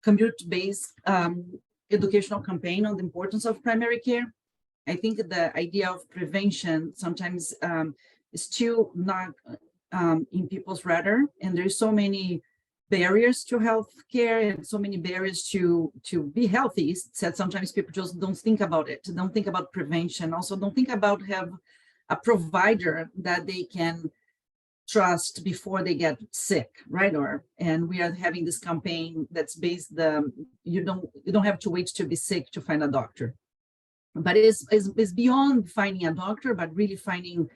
community-based educational campaign on the importance of primary care. I think the idea of prevention sometimes is still not in people's radar, and there's so many barriers to healthcare and so many barriers to be healthy. Said sometimes people just don't think about it, don't think about prevention, also don't think about have a provider that they can trust before they get sick, right? And we are having this campaign that's based you don't have to wait to be sick to find a doctor, but it's beyond finding a doctor, but really finding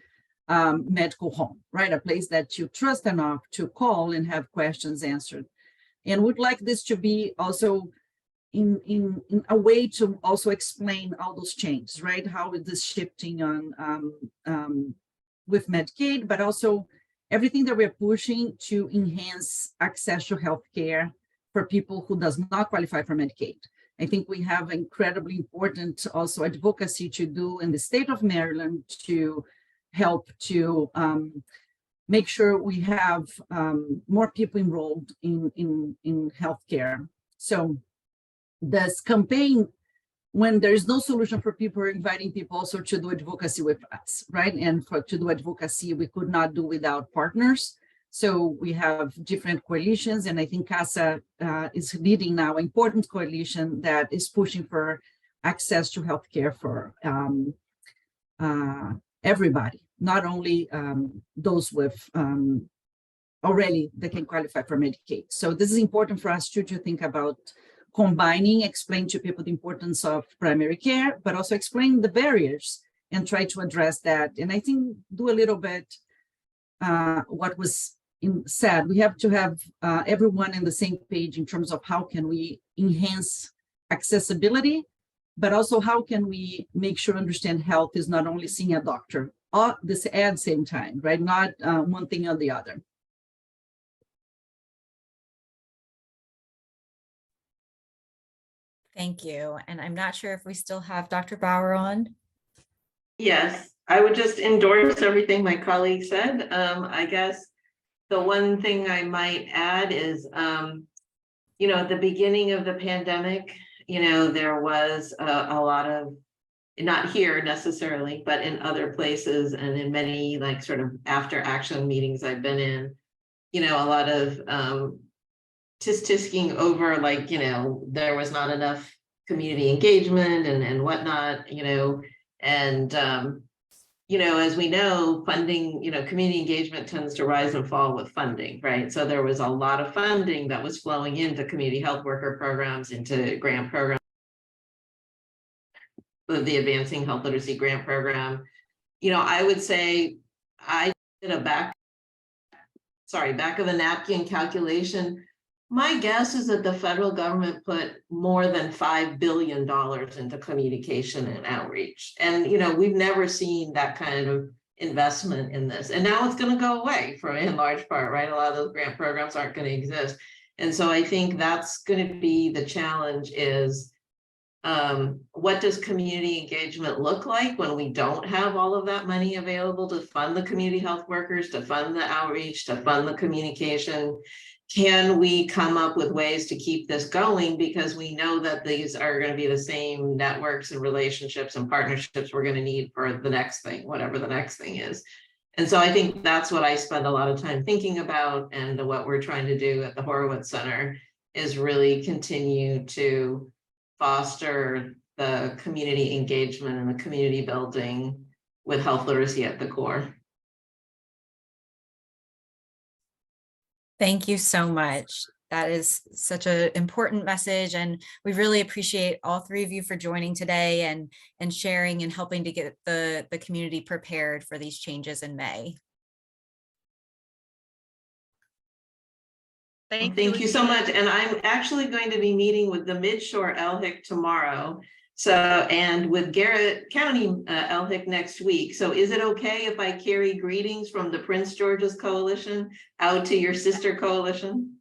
medical home, right? A place that you trust enough to call and have questions answered. And would like this to be also in a way to also explain all those changes, right? How is this shifting on with Medicaid, but also everything that we're pushing to enhance access to healthcare for people who does not qualify for Medicaid. I think we have incredibly important also advocacy to do in the state of Maryland to help to make sure we have more people enrolled in healthcare. So this campaign, when there's no solution for people, we're inviting people also to do advocacy with us, right? And to do advocacy, we could not do without partners. So we have different coalitions, and I think CASA is leading now an important coalition that is pushing for access to healthcare for everybody, not only those with already that can qualify for Medicaid. So this is important for us to think about combining, explain to people the importance of primary care, but also explain the barriers and try to address that. And I think do a little bit what was said. We have to have everyone on the same page in terms of how can we enhance accessibility, but also how can we make sure understand health is not only seeing a doctor at the same time, right? Not one thing or the other. Thank you. And I'm not sure if we still have Dr. Bauer on. Yes, I would just endorse everything my colleague said. I guess the one thing I might add is, at the beginning of the pandemic, there was a lot of, not here necessarily, but in other places and in many like sort of after action meetings I've been in, a lot of tisking over like, there was not enough community engagement and whatnot, and, as we know, funding, community engagement tends to rise and fall with funding, right? So there was a lot of funding that was flowing into community health worker programs, into grant programs, the Advancing Health Literacy Grant Program. I would say I did a back of a napkin calculation. My guess is that the federal government put more than $5 billion into communication and outreach. And, you know, we've never seen that kind of investment in this. And now it's going to go away in large part, right? A lot of those grant programs aren't going to exist. And so I think that's going to be the challenge is, what does community engagement look like when we don't have all of that money available to fund the community health workers, to fund the outreach, to fund the communication? Can we come up with ways to keep this going? Because we know that these are going to be the same networks and relationships and partnerships we're going to need for the next thing, whatever the next thing is. And so I think that's what I spend a lot of time thinking about. And what we're trying to do at the Horowitz Center is really continue to foster the community engagement and the community building with health literacy at the core. Thank you so much. That is such an important message, and we really appreciate all three of you for joining today and sharing and helping to get the community prepared for these changes in May. Thank you so much. And I'm actually going to be meeting with the Midshore LHIC tomorrow. So, and with Garrett County LHIC next week. So is it okay if I carry greetings from the Prince George's Coalition out to your sister coalition?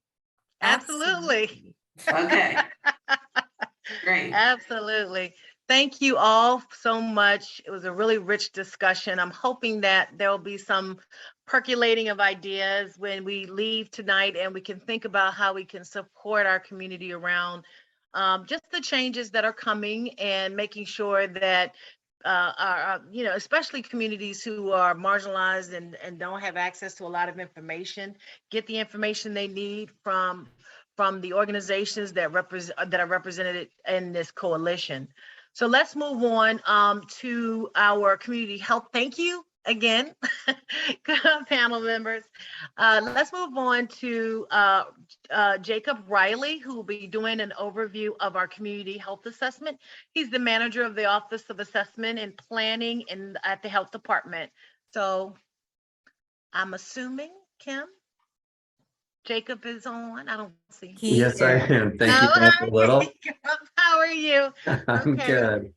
Absolutely. Okay. Great. Absolutely. Thank you all so much. It was a really rich discussion. I'm hoping that there will be some percolating of ideas when we leave tonight, and we can think about how we can support our community around just the changes that are coming, and making sure that our, you know, especially communities who are marginalized and don't have access to a lot of information, get the information they need from the organizations that are represented in this coalition. So let's move on to our community health. Thank you again, panel members. Let's move on to Jacob Riley, who will be doing an overview of our community health assessment. He's the manager of the Office of Assessment and Planning at the Health Department. So I'm assuming, Kim, Jacob is on. I don't see. Yes, I am. Thank you, Dr. Little. How are you? I'm Okay. good.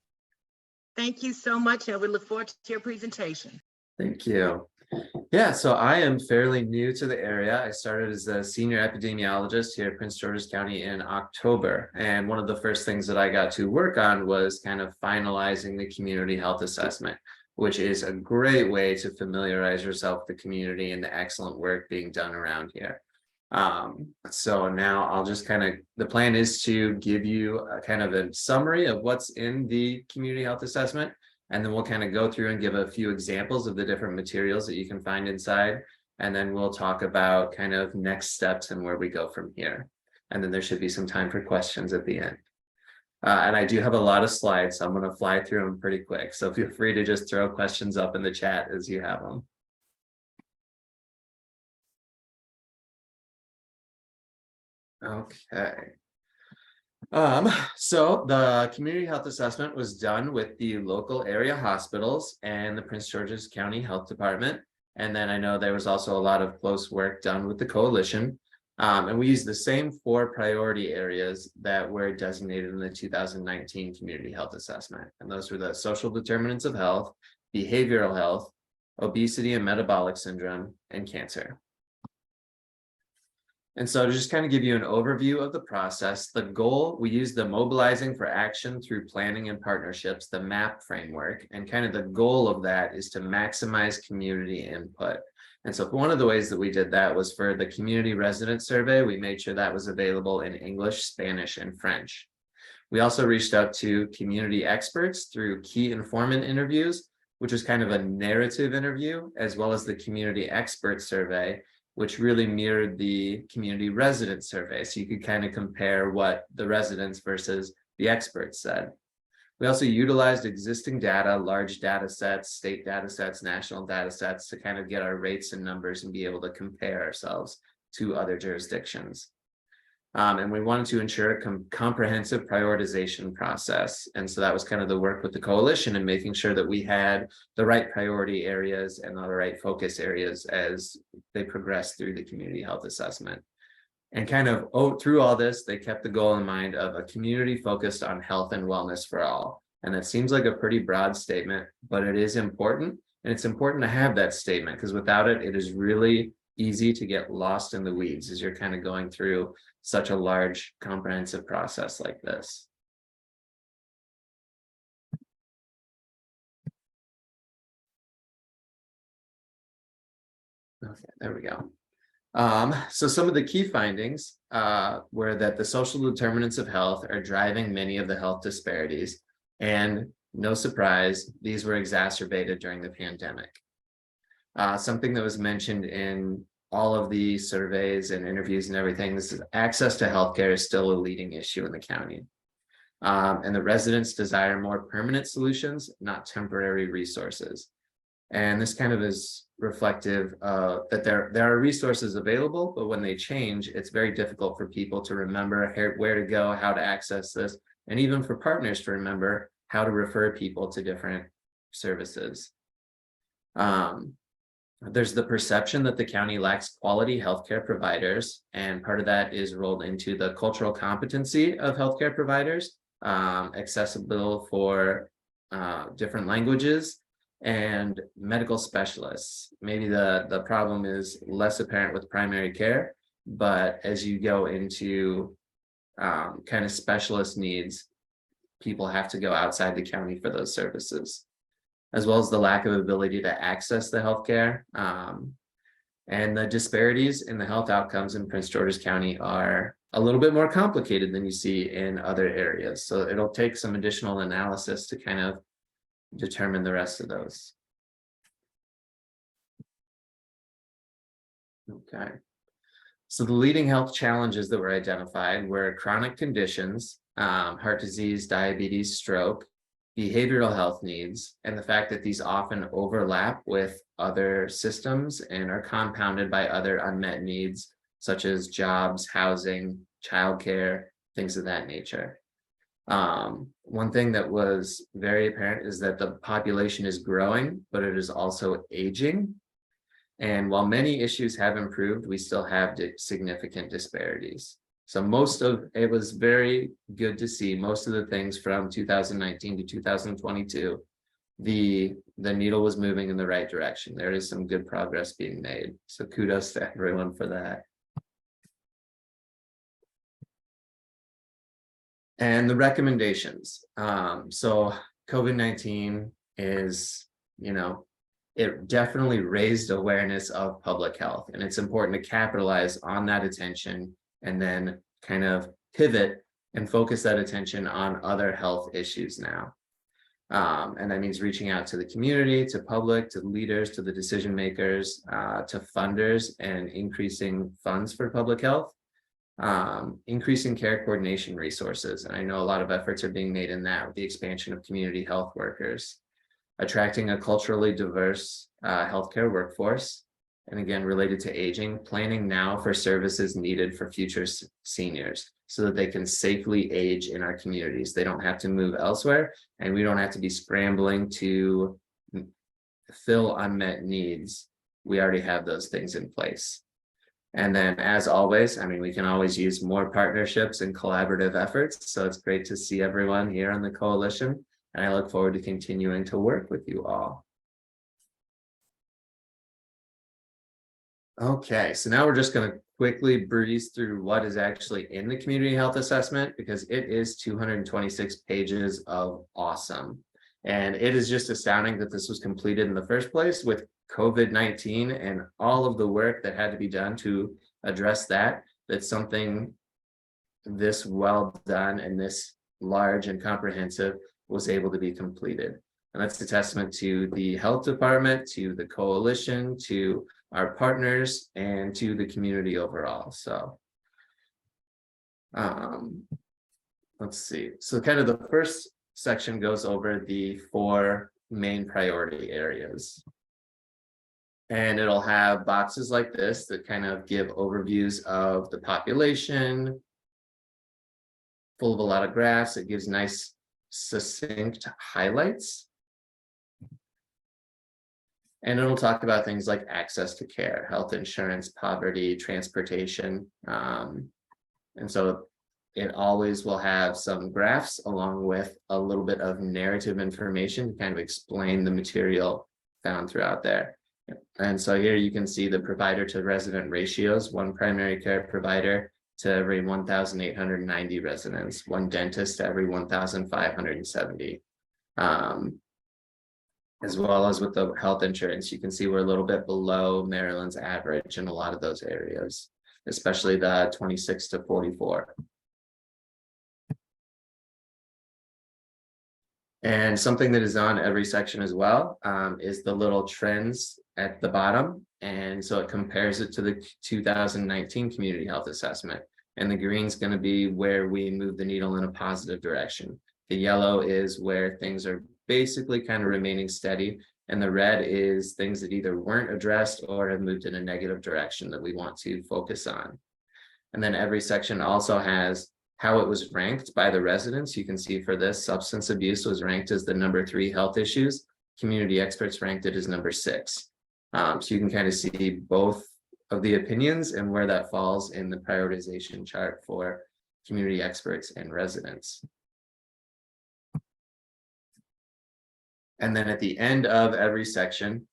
Thank you so much, and we look forward to your presentation. Thank you. Yeah, so I am fairly new to the area. I started as a senior epidemiologist here at Prince George's County in October. And one of the first things that I got to work on was kind of finalizing the community health assessment, which is a great way to familiarize yourself with the community and the excellent work being done around here. So now I'll just the plan is to give you a kind of a summary of what's in the community health assessment, and then we'll kind of go through and give a few examples of the different materials that you can find inside. And then we'll talk about kind of next steps and where we go from here. And then there should be some time for questions at the end. And I do have a lot of slides, so I'm going to fly through them pretty quick. So feel free to just throw questions up in the chat as you have them. Okay. So the community health assessment was done with the local area hospitals and the Prince George's County Health Department. And then I know there was also a lot of close work done with the coalition. And we used the same 4 priority areas that were designated in the 2019 community health assessment. And those were the social determinants of health, behavioral health, obesity and metabolic syndrome, and cancer. And so to just kind of give you an overview of the process, the goal, we use the mobilizing for action through planning and partnerships, the MAP framework, and kind of the goal of that is to maximize community input. And so one of the ways that we did that was for the community resident survey, we made sure that was available in English, Spanish, and French. We also reached out to community experts through key informant interviews, which was kind of a narrative interview, as well as the community expert survey, which really mirrored the community resident survey. So you could kind of compare what the residents versus the experts said. We also utilized existing data, large data sets, state data sets, national data sets to kind of get our rates and numbers and be able to compare ourselves to other jurisdictions. And we wanted to ensure a comprehensive prioritization process. And so that was kind of the work with the coalition and making sure that we had the right priority areas and the right focus areas as they progressed through the community health assessment. And kind of through all this, they kept the goal in mind of a community focused on health and wellness for all. And that seems like a pretty broad statement, but it is important. And it's important to have that statement because without it, it is really easy to get lost in the weeds as you're kind of going through such a large comprehensive process like this. Okay, there we go. So some of the key findings were that the social determinants of health are driving many of the health disparities, and no surprise, these were exacerbated during the pandemic. Something that was mentioned in all of the surveys and interviews and everything, this is access to healthcare is still a leading issue in the county. And the residents desire more permanent solutions, not temporary resources. And this kind of is reflective that there are resources available, but when they change, it's very difficult for people to remember where to go, how to access this, and even for partners to remember how to refer people to different services. There's the perception that the county lacks quality healthcare providers, and part of that is rolled into the cultural competency of healthcare providers, accessible for different languages, and medical specialists. Maybe the problem is less apparent with primary care, but as you go into kind of specialist needs, people have to go outside the county for those services, as well as the lack of ability to access the healthcare. And the disparities in the health outcomes in Prince George's County are a little bit more complicated than you see in other areas. So it'll take some additional analysis to kind of determine the rest of those. Okay. So the leading health challenges that were identified were chronic conditions, heart disease, diabetes, stroke, behavioral health needs, and the fact that these often overlap with other systems and are compounded by other unmet needs, such as jobs, housing, childcare, things of that nature. One thing that was very apparent is that the population is growing, but it is also aging. And while many issues have improved, we still have significant disparities. So it was very good to see most of the things from 2019 to 2022, the needle was moving in the right direction. There is some good progress being made. So kudos to everyone for that. And the recommendations. So COVID-19 is, it definitely raised awareness of public health, and it's important to capitalize on that attention and then kind of pivot and focus that attention on other health issues now. And that means reaching out to the community, to public, to leaders, to the decision makers, to funders, and increasing funds for public health. Increasing care coordination resources. And I know a lot of efforts are being made in that with the expansion of community health workers, attracting a culturally diverse healthcare workforce. And again, related to aging, planning now for services needed for future seniors so that they can safely age in our communities. They don't have to move elsewhere, and we don't have to be scrambling to fill unmet needs. We already have those things in place. And then, as always, we can always use more partnerships and collaborative efforts. So it's great to see everyone here on the coalition, and I look forward to continuing to work with you all. Okay, so now we're just going to quickly breeze through what is actually in the community health assessment, because it is 226 pages of awesome. And it is just astounding that this was completed in the first place with COVID-19 and all of the work that had to be done to address that. That's something this well done and this large and comprehensive was able to be completed. And that's a testament to the health department, to the coalition, to our partners, and to the community overall. So let's see. So kind of the first section goes over the 4 main priority areas. And it'll have boxes like this that kind of give overviews of the population, full of a lot of graphs. It gives nice, succinct highlights. And it'll talk about things like access to care, health insurance, poverty, transportation. And so it always will have some graphs along with a little bit of narrative information to kind of explain the material found throughout there. And so here you can see the provider to resident ratios, one primary care provider to every 1,890 residents, one dentist to every 1,570. As well as with the health insurance, you can see we're a little bit below Maryland's average in a lot of those areas, especially the 26 to 44. And something that is on every section as well is the little trends at the bottom. And so it compares it to the 2019 community health assessment. And the green is going to be where we move the needle in a positive direction. The yellow is where things are basically kind of remaining steady. And the red is things that either weren't addressed or have moved in a negative direction that we want to focus on. And then every section also has how it was ranked by the residents. You can see for this, substance abuse was ranked as the number 3 health issues. Community experts ranked it as number 6. So you can kind of see both of the opinions and where that falls in the prioritization chart for community experts and residents. And then at the end of every section,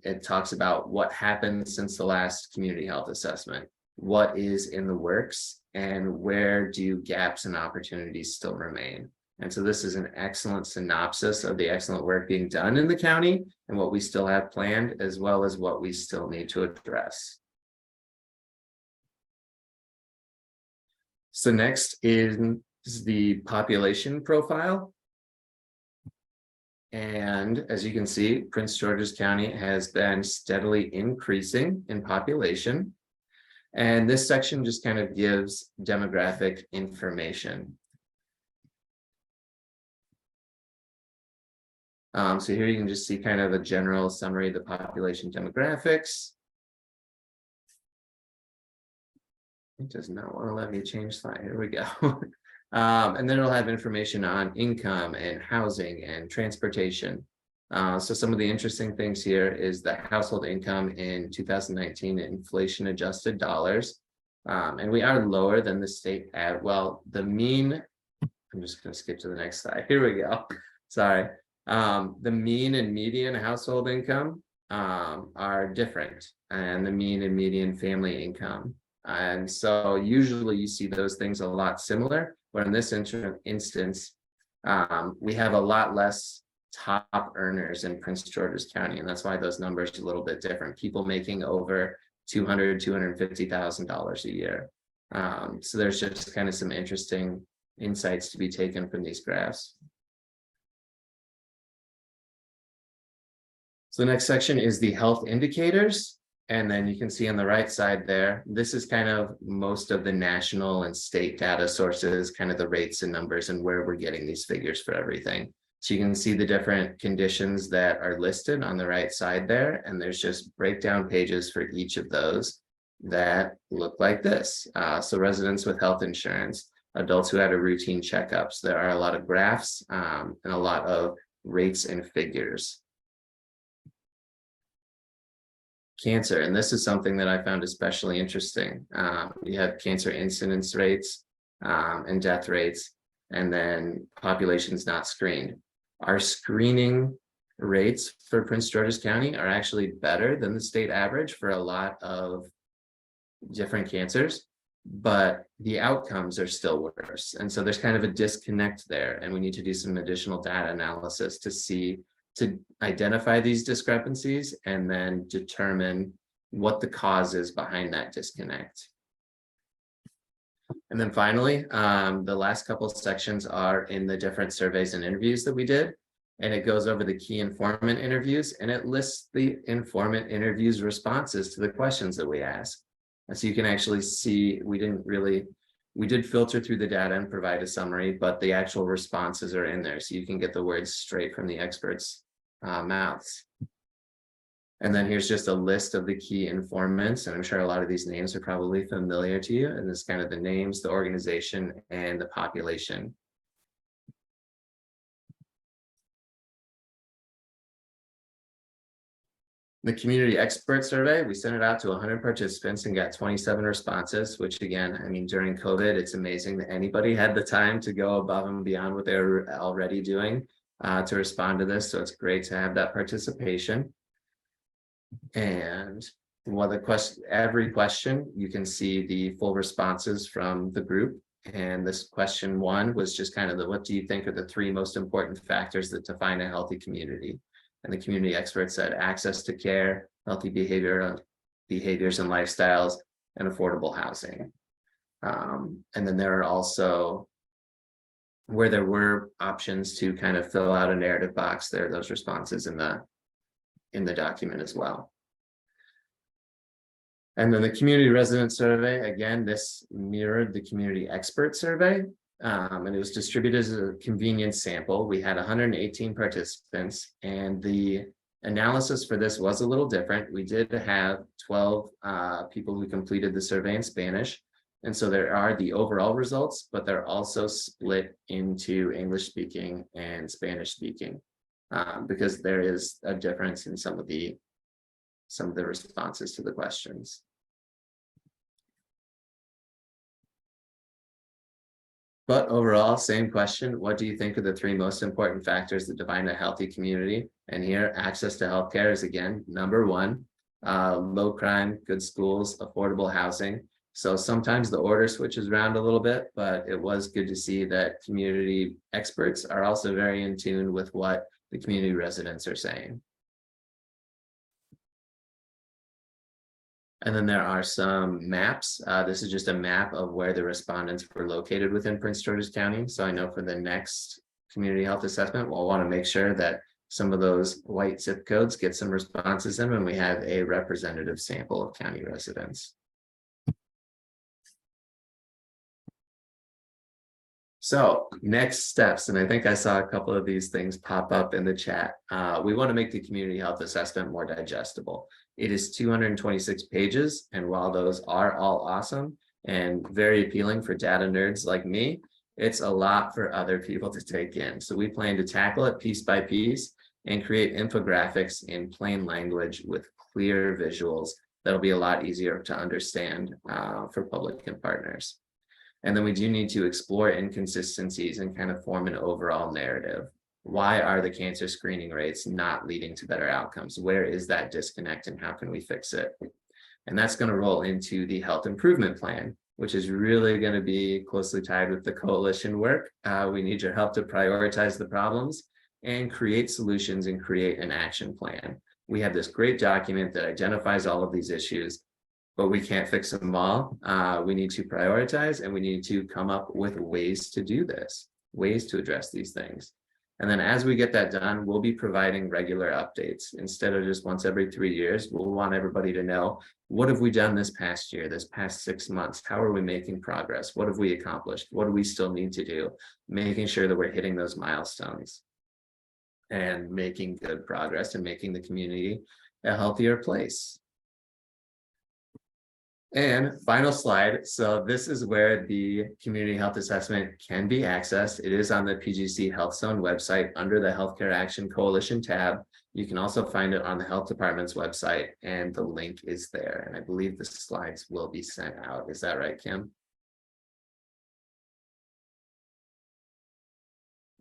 it talks about what happened since the last community health assessment, what is in the works, and where do gaps and opportunities still remain. And so this is an excellent synopsis of the excellent work being done in the county and what we still have planned, as well as what we still need to address. So next is the population profile. And as you can see, Prince George's County has been steadily increasing in population. And this section just kind of gives demographic information. So here you can just see kind of a general summary of the population demographics. It does not want to let me change slide. Here we go. And then it'll have information on income and housing and transportation. So some of the interesting things here is the household income in 2019 inflation adjusted dollars. And we are lower than the state at, well, the mean, I'm just going to skip to the next slide. Here we go. Sorry. The mean and median household income are different, and the mean and median family income. And so usually you see those things a lot similar, but in this instance, we have a lot less top earners in Prince George's County, and that's why those numbers are a little bit different. People making over $250,000 a year. So there's just kind of some interesting insights to be taken from these graphs. So the next section is the health indicators. And then you can see on the right side there, this is kind of most of the national and state data sources, kind of the rates and numbers and where we're getting these figures for everything. So you can see the different conditions that are listed on the right side there. And there's just breakdown pages for each of those that look like this. So residents with health insurance, adults who had a routine checkups. There are a lot of graphs and a lot of rates and figures. Cancer, and this is something that I found especially interesting. You have cancer incidence rates and death rates, and then populations not screened. Our screening rates for Prince George's County are actually better than the state average for a lot of different cancers, but the outcomes are still worse. And so there's kind of a disconnect there, and we need to do some additional data analysis to identify these discrepancies and then determine what the cause is behind that disconnect. And then finally, the last couple of sections are in the different surveys and interviews that we did. And it goes over the key informant interviews, and it lists the informant interviews responses to the questions that we asked. And so you can actually see, we did filter through the data and provide a summary, but the actual responses are in there. So you can get the words straight from the experts' mouths. And then here's just a list of the key informants, and I'm sure a lot of these names are probably familiar to you, and it's kind of the names, the organization, and the population. The community expert survey, we sent it out to 100 participants and got 27 responses, which again, I mean, during COVID, it's amazing that anybody had the time to go above and beyond what they're already doing to respond to this. So it's great to have that participation. And every question, you can see the full responses from the group. And this question 1 was just kind of what do you think are the 3 most important factors that define a healthy community? And the community expert said access to care, healthy behaviors and lifestyles, and affordable housing. And then there are also, where there were options to kind of fill out a narrative box, there are those responses in the document as well. And then the community resident survey, again, this mirrored the community expert survey. And it was distributed as a convenience sample. We had 118 participants, and the analysis for this was a little different. We did have 12 people who completed the survey in Spanish. And so there are the overall results, but they're also split into English speaking and Spanish speaking, because there is a difference in some of the responses to the questions. But overall, same question. What do you think are the 3 most important factors that define a healthy community? And here, access to healthcare is again, number 1, low crime, good schools, affordable housing. So sometimes the order switches around a little bit, but it was good to see that community experts are also very in tune with what the community residents are saying. And then there are some maps. This is just a map of where the respondents were located within Prince George's County. So I know for the next community health assessment, we'll want to make sure that some of those white zip codes get some responses in when we have a representative sample of county residents. So next steps, and I think I saw a couple of these things pop up in the chat. We want to make the community health assessment more digestible. It is 226 pages, and while those are all awesome and very appealing for data nerds like me, it's a lot for other people to take in. So we plan to tackle it piece by piece and create infographics in plain language with clear visuals that'll be a lot easier to understand for public and partners. And then we do need to explore inconsistencies and kind of form an overall narrative. Why are the cancer screening rates not leading to better outcomes? Where is that disconnect and how can we fix it? And that's going to roll into the health improvement plan, which is really going to be closely tied with the coalition work. We need your help to prioritize the problems and create solutions and create an action plan. We have this great document that identifies all of these issues, but we can't fix them all. We need to prioritize and we need to come up with ways to do this, ways to address these things. And then as we get that done, we'll be providing regular updates. Instead of just once every 3 years, we'll want everybody to know, what have we done this past year, this past 6 months? How are we making progress? What have we accomplished? What do we still need to do? Making sure that we're hitting those milestones and making good progress and making the community a healthier place. And final slide. So this is where the community health assessment can be accessed. It is on the PGC Health Zone website under the Healthcare Action Coalition tab. You can also find it on the health department's website, and the link is there. And I believe the slides will be sent out. Is that right, Kim?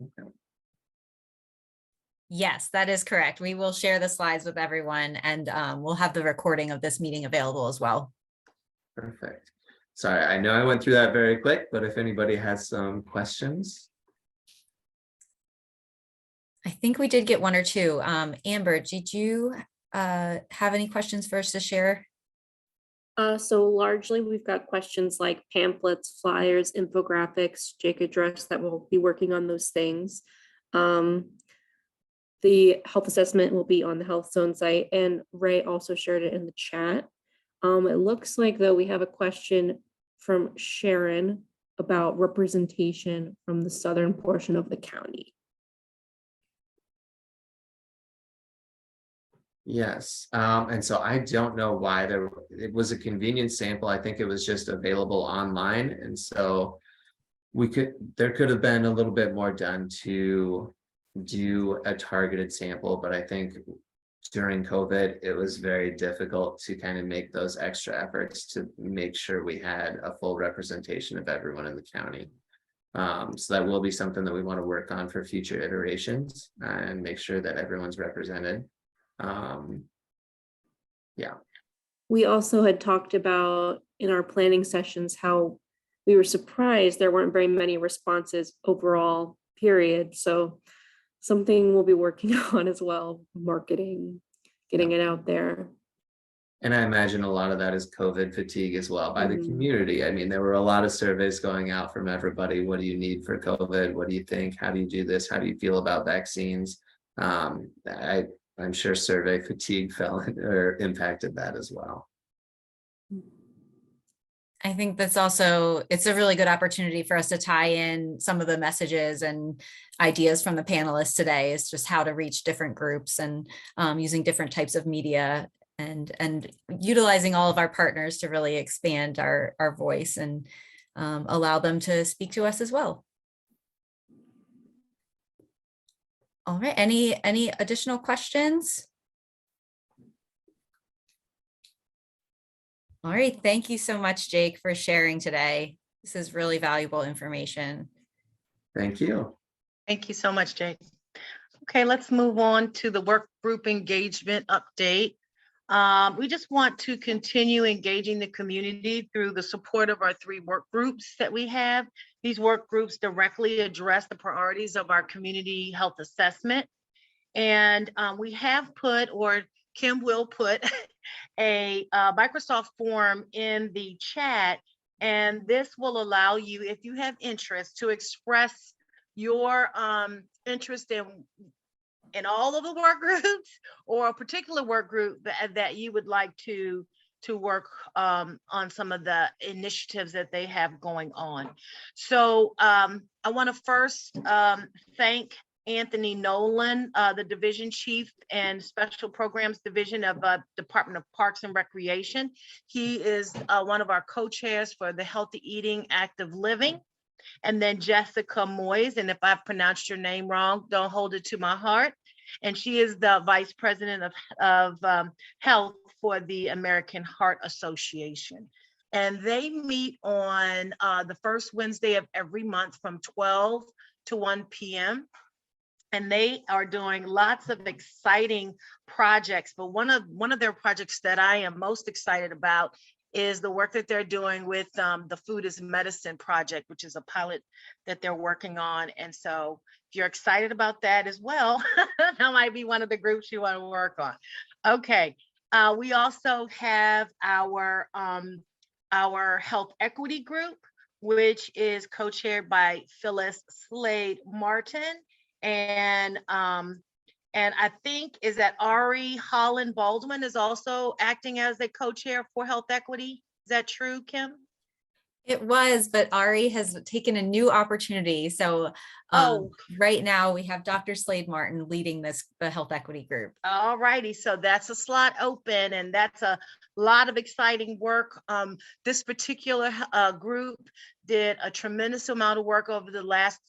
Okay. Yes, that is correct. We will share the slides with everyone, and we'll have the recording of this meeting available as well. Perfect. Sorry, I know I went through that very quick, but if anybody has some questions. I think we did get 1 or 2. Amber, did you have any questions for us to share? So largely we've got questions like pamphlets, flyers, infographics. Jake addressed that we'll be working on those things. The health assessment will be on the Health Zone site, and Ray also shared it in the chat. It looks like, though, we have a question from Sharon about representation from the southern portion of the county. Yes, and so I don't know why it was a convenient sample. I think it was just available online, and so there could have been a little bit more done to do a targeted sample, but I think during COVID, it was very difficult to kind of make those extra efforts to make sure we had a full representation of everyone in the county. So that will be something that we want to work on for future iterations and make sure that everyone's represented. Yeah. We also had talked about in our planning sessions how we were surprised there weren't very many responses overall, period. So something we'll be working on as well, marketing, getting it out there. And I imagine a lot of that is COVID fatigue as well by the community. I mean, there were a lot of surveys going out from everybody. What do you need for COVID? What do you think? How do you do this? How do you feel about vaccines? I'm sure survey fatigue impacted that as well. I think that's also, it's a really good opportunity for us to tie in some of the messages and ideas from the panelists today, is just how to reach different groups and using different types of media and utilizing all of our partners to really expand our voice and allow them to speak to us as well. All right, any additional questions? All right, thank you so much, Jake, for sharing today. This is really valuable information. Thank you. Thank you so much, Jake. Okay, let's move on to the work group engagement update. We just want to continue engaging the community through the support of our 3 work groups that we have. These work groups directly address the priorities of our community health assessment. And we have put, or Kim will put, a Microsoft form in the chat, and this will allow you, if you have interest, to express your interest in all of the work groups or a particular work group that you would like to work on some of the initiatives that they have going on. So I want to first thank Anthony Nolan, the Division Chief and Special Programs Division of Department of Parks and Recreation. He is one of our co-chairs for the Healthy Eating, Active Living. And then Jessica Moyes, and if I've pronounced your name wrong, don't hold it to my heart. And she is the Vice President of Health for the American Heart Association. And they meet on the first Wednesday of every month from 12 to 1 p.m. And they are doing lots of exciting projects. But one of their projects that I am most excited about is the work that they're doing with the Food is Medicine project, which is a pilot that they're working on. And so if you're excited about that as well, that might be one of the groups you want to work on. Okay, we also have our health equity group, which is co-chaired by Phyllis Slade Martin. And I think is that Ari Holland Baldwin is also acting as a co-chair for health equity. Is that true, Kim? It was, but Ari has taken a new opportunity. So right now we have Dr. Slade Martin leading the health equity group. All righty, so that's a slot open, and that's a lot of exciting work. This particular group did a tremendous amount of work over the last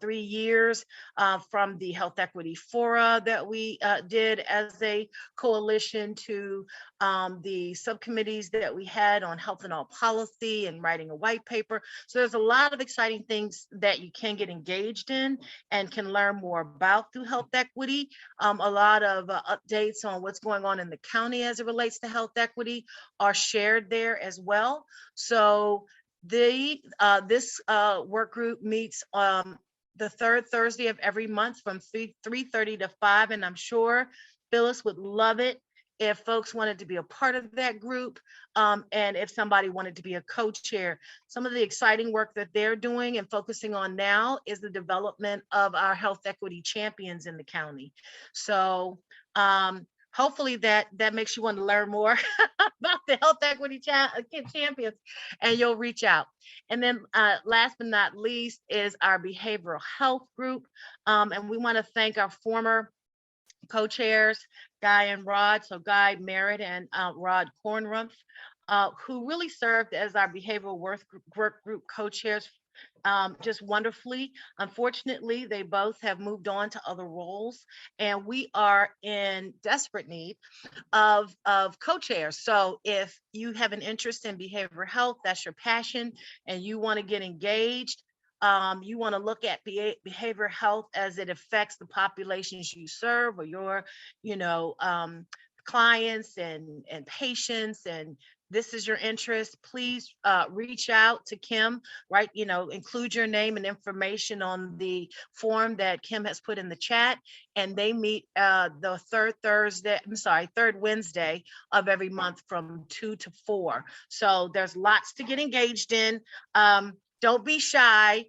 3 years from the Health Equity Fora that we did as a coalition to the subcommittees that we had on health and all policy and writing a white paper. So there's a lot of exciting things that you can get engaged in and can learn more about through health equity. A lot of updates on what's going on in the county as it relates to health equity are shared there as well. So this work group meets the third Thursday of every month from 3:30 to 5, and I'm sure Phyllis would love it if folks wanted to be a part of that group, and if somebody wanted to be a co-chair. Some of the exciting work that they're doing and focusing on now is the development of our health equity champions in the county. So hopefully that makes you want to learn more about the health equity champions, and you'll reach out. And then last but not least is our behavioral health group. And we want to thank our former co-chairs, Guy and Rod, so Guy Merritt and Rod Kornrumpf, who really served as our behavioral work group co-chairs just wonderfully. Unfortunately, they both have moved on to other roles, and we are in desperate need of co-chairs. So if you have an interest in behavioral health, that's your passion, and you want to get engaged, you want to look at behavioral health as it affects the populations you serve, or your, clients and patients, and this is your interest, please reach out to Kim, right? Include your name and information on the form that Kim has put in the chat, and they meet the third Wednesday of every month from 2 to 4. So there's lots to get engaged in. Don't be shy.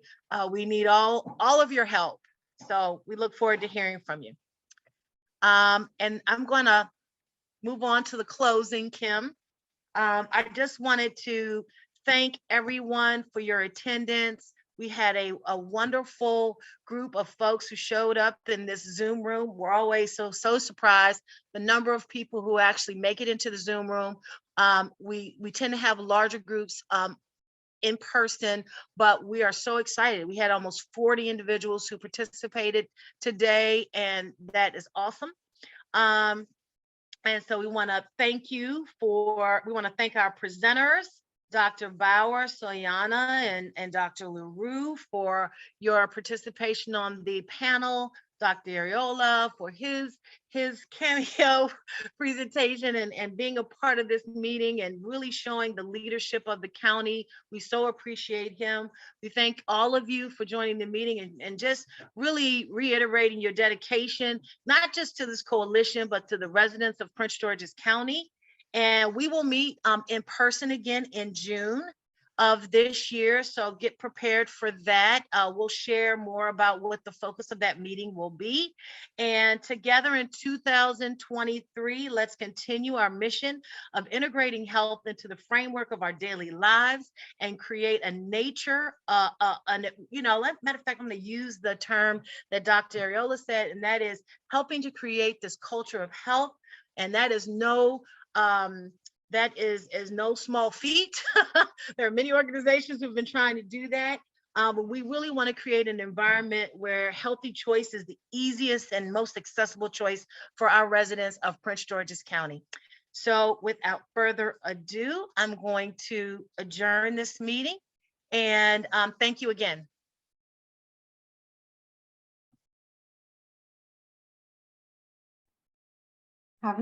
We need all of your help. So we look forward to hearing from you. And I'm going to move on to the closing, Kim. I just wanted to thank everyone for your attendance. We had a wonderful group of folks who showed up in this Zoom room. We're always so surprised the number of people who actually make it into the Zoom room. We tend to have larger groups in person, but we are so excited. We had almost 40 individuals who participated today, and that is awesome. And so we want to thank our presenters, Dr. Bauer, Soyana, and Dr. LaRue for your participation on the panel, Dr. Areola for his cameo presentation and being a part of this meeting and really showing the leadership of the county. We so appreciate him. We thank all of you for joining the meeting and just really reiterating your dedication, not just to this coalition, but to the residents of Prince George's County. And we will meet in person again in June of this year. So get prepared for that. We'll share more about what the focus of that meeting will be. And together in 2023, let's continue our mission of integrating health into the framework of our daily lives and create a nature, matter of fact, I'm going to use the term that Dr. Areola said, and that is helping to create this culture of health. And that is no small feat. There are many organizations who've been trying to do that, but we really want to create an environment where healthy choice is the easiest and most accessible choice for our residents of Prince George's County. So without further ado, I'm going to adjourn this meeting, and thank you again. Have a good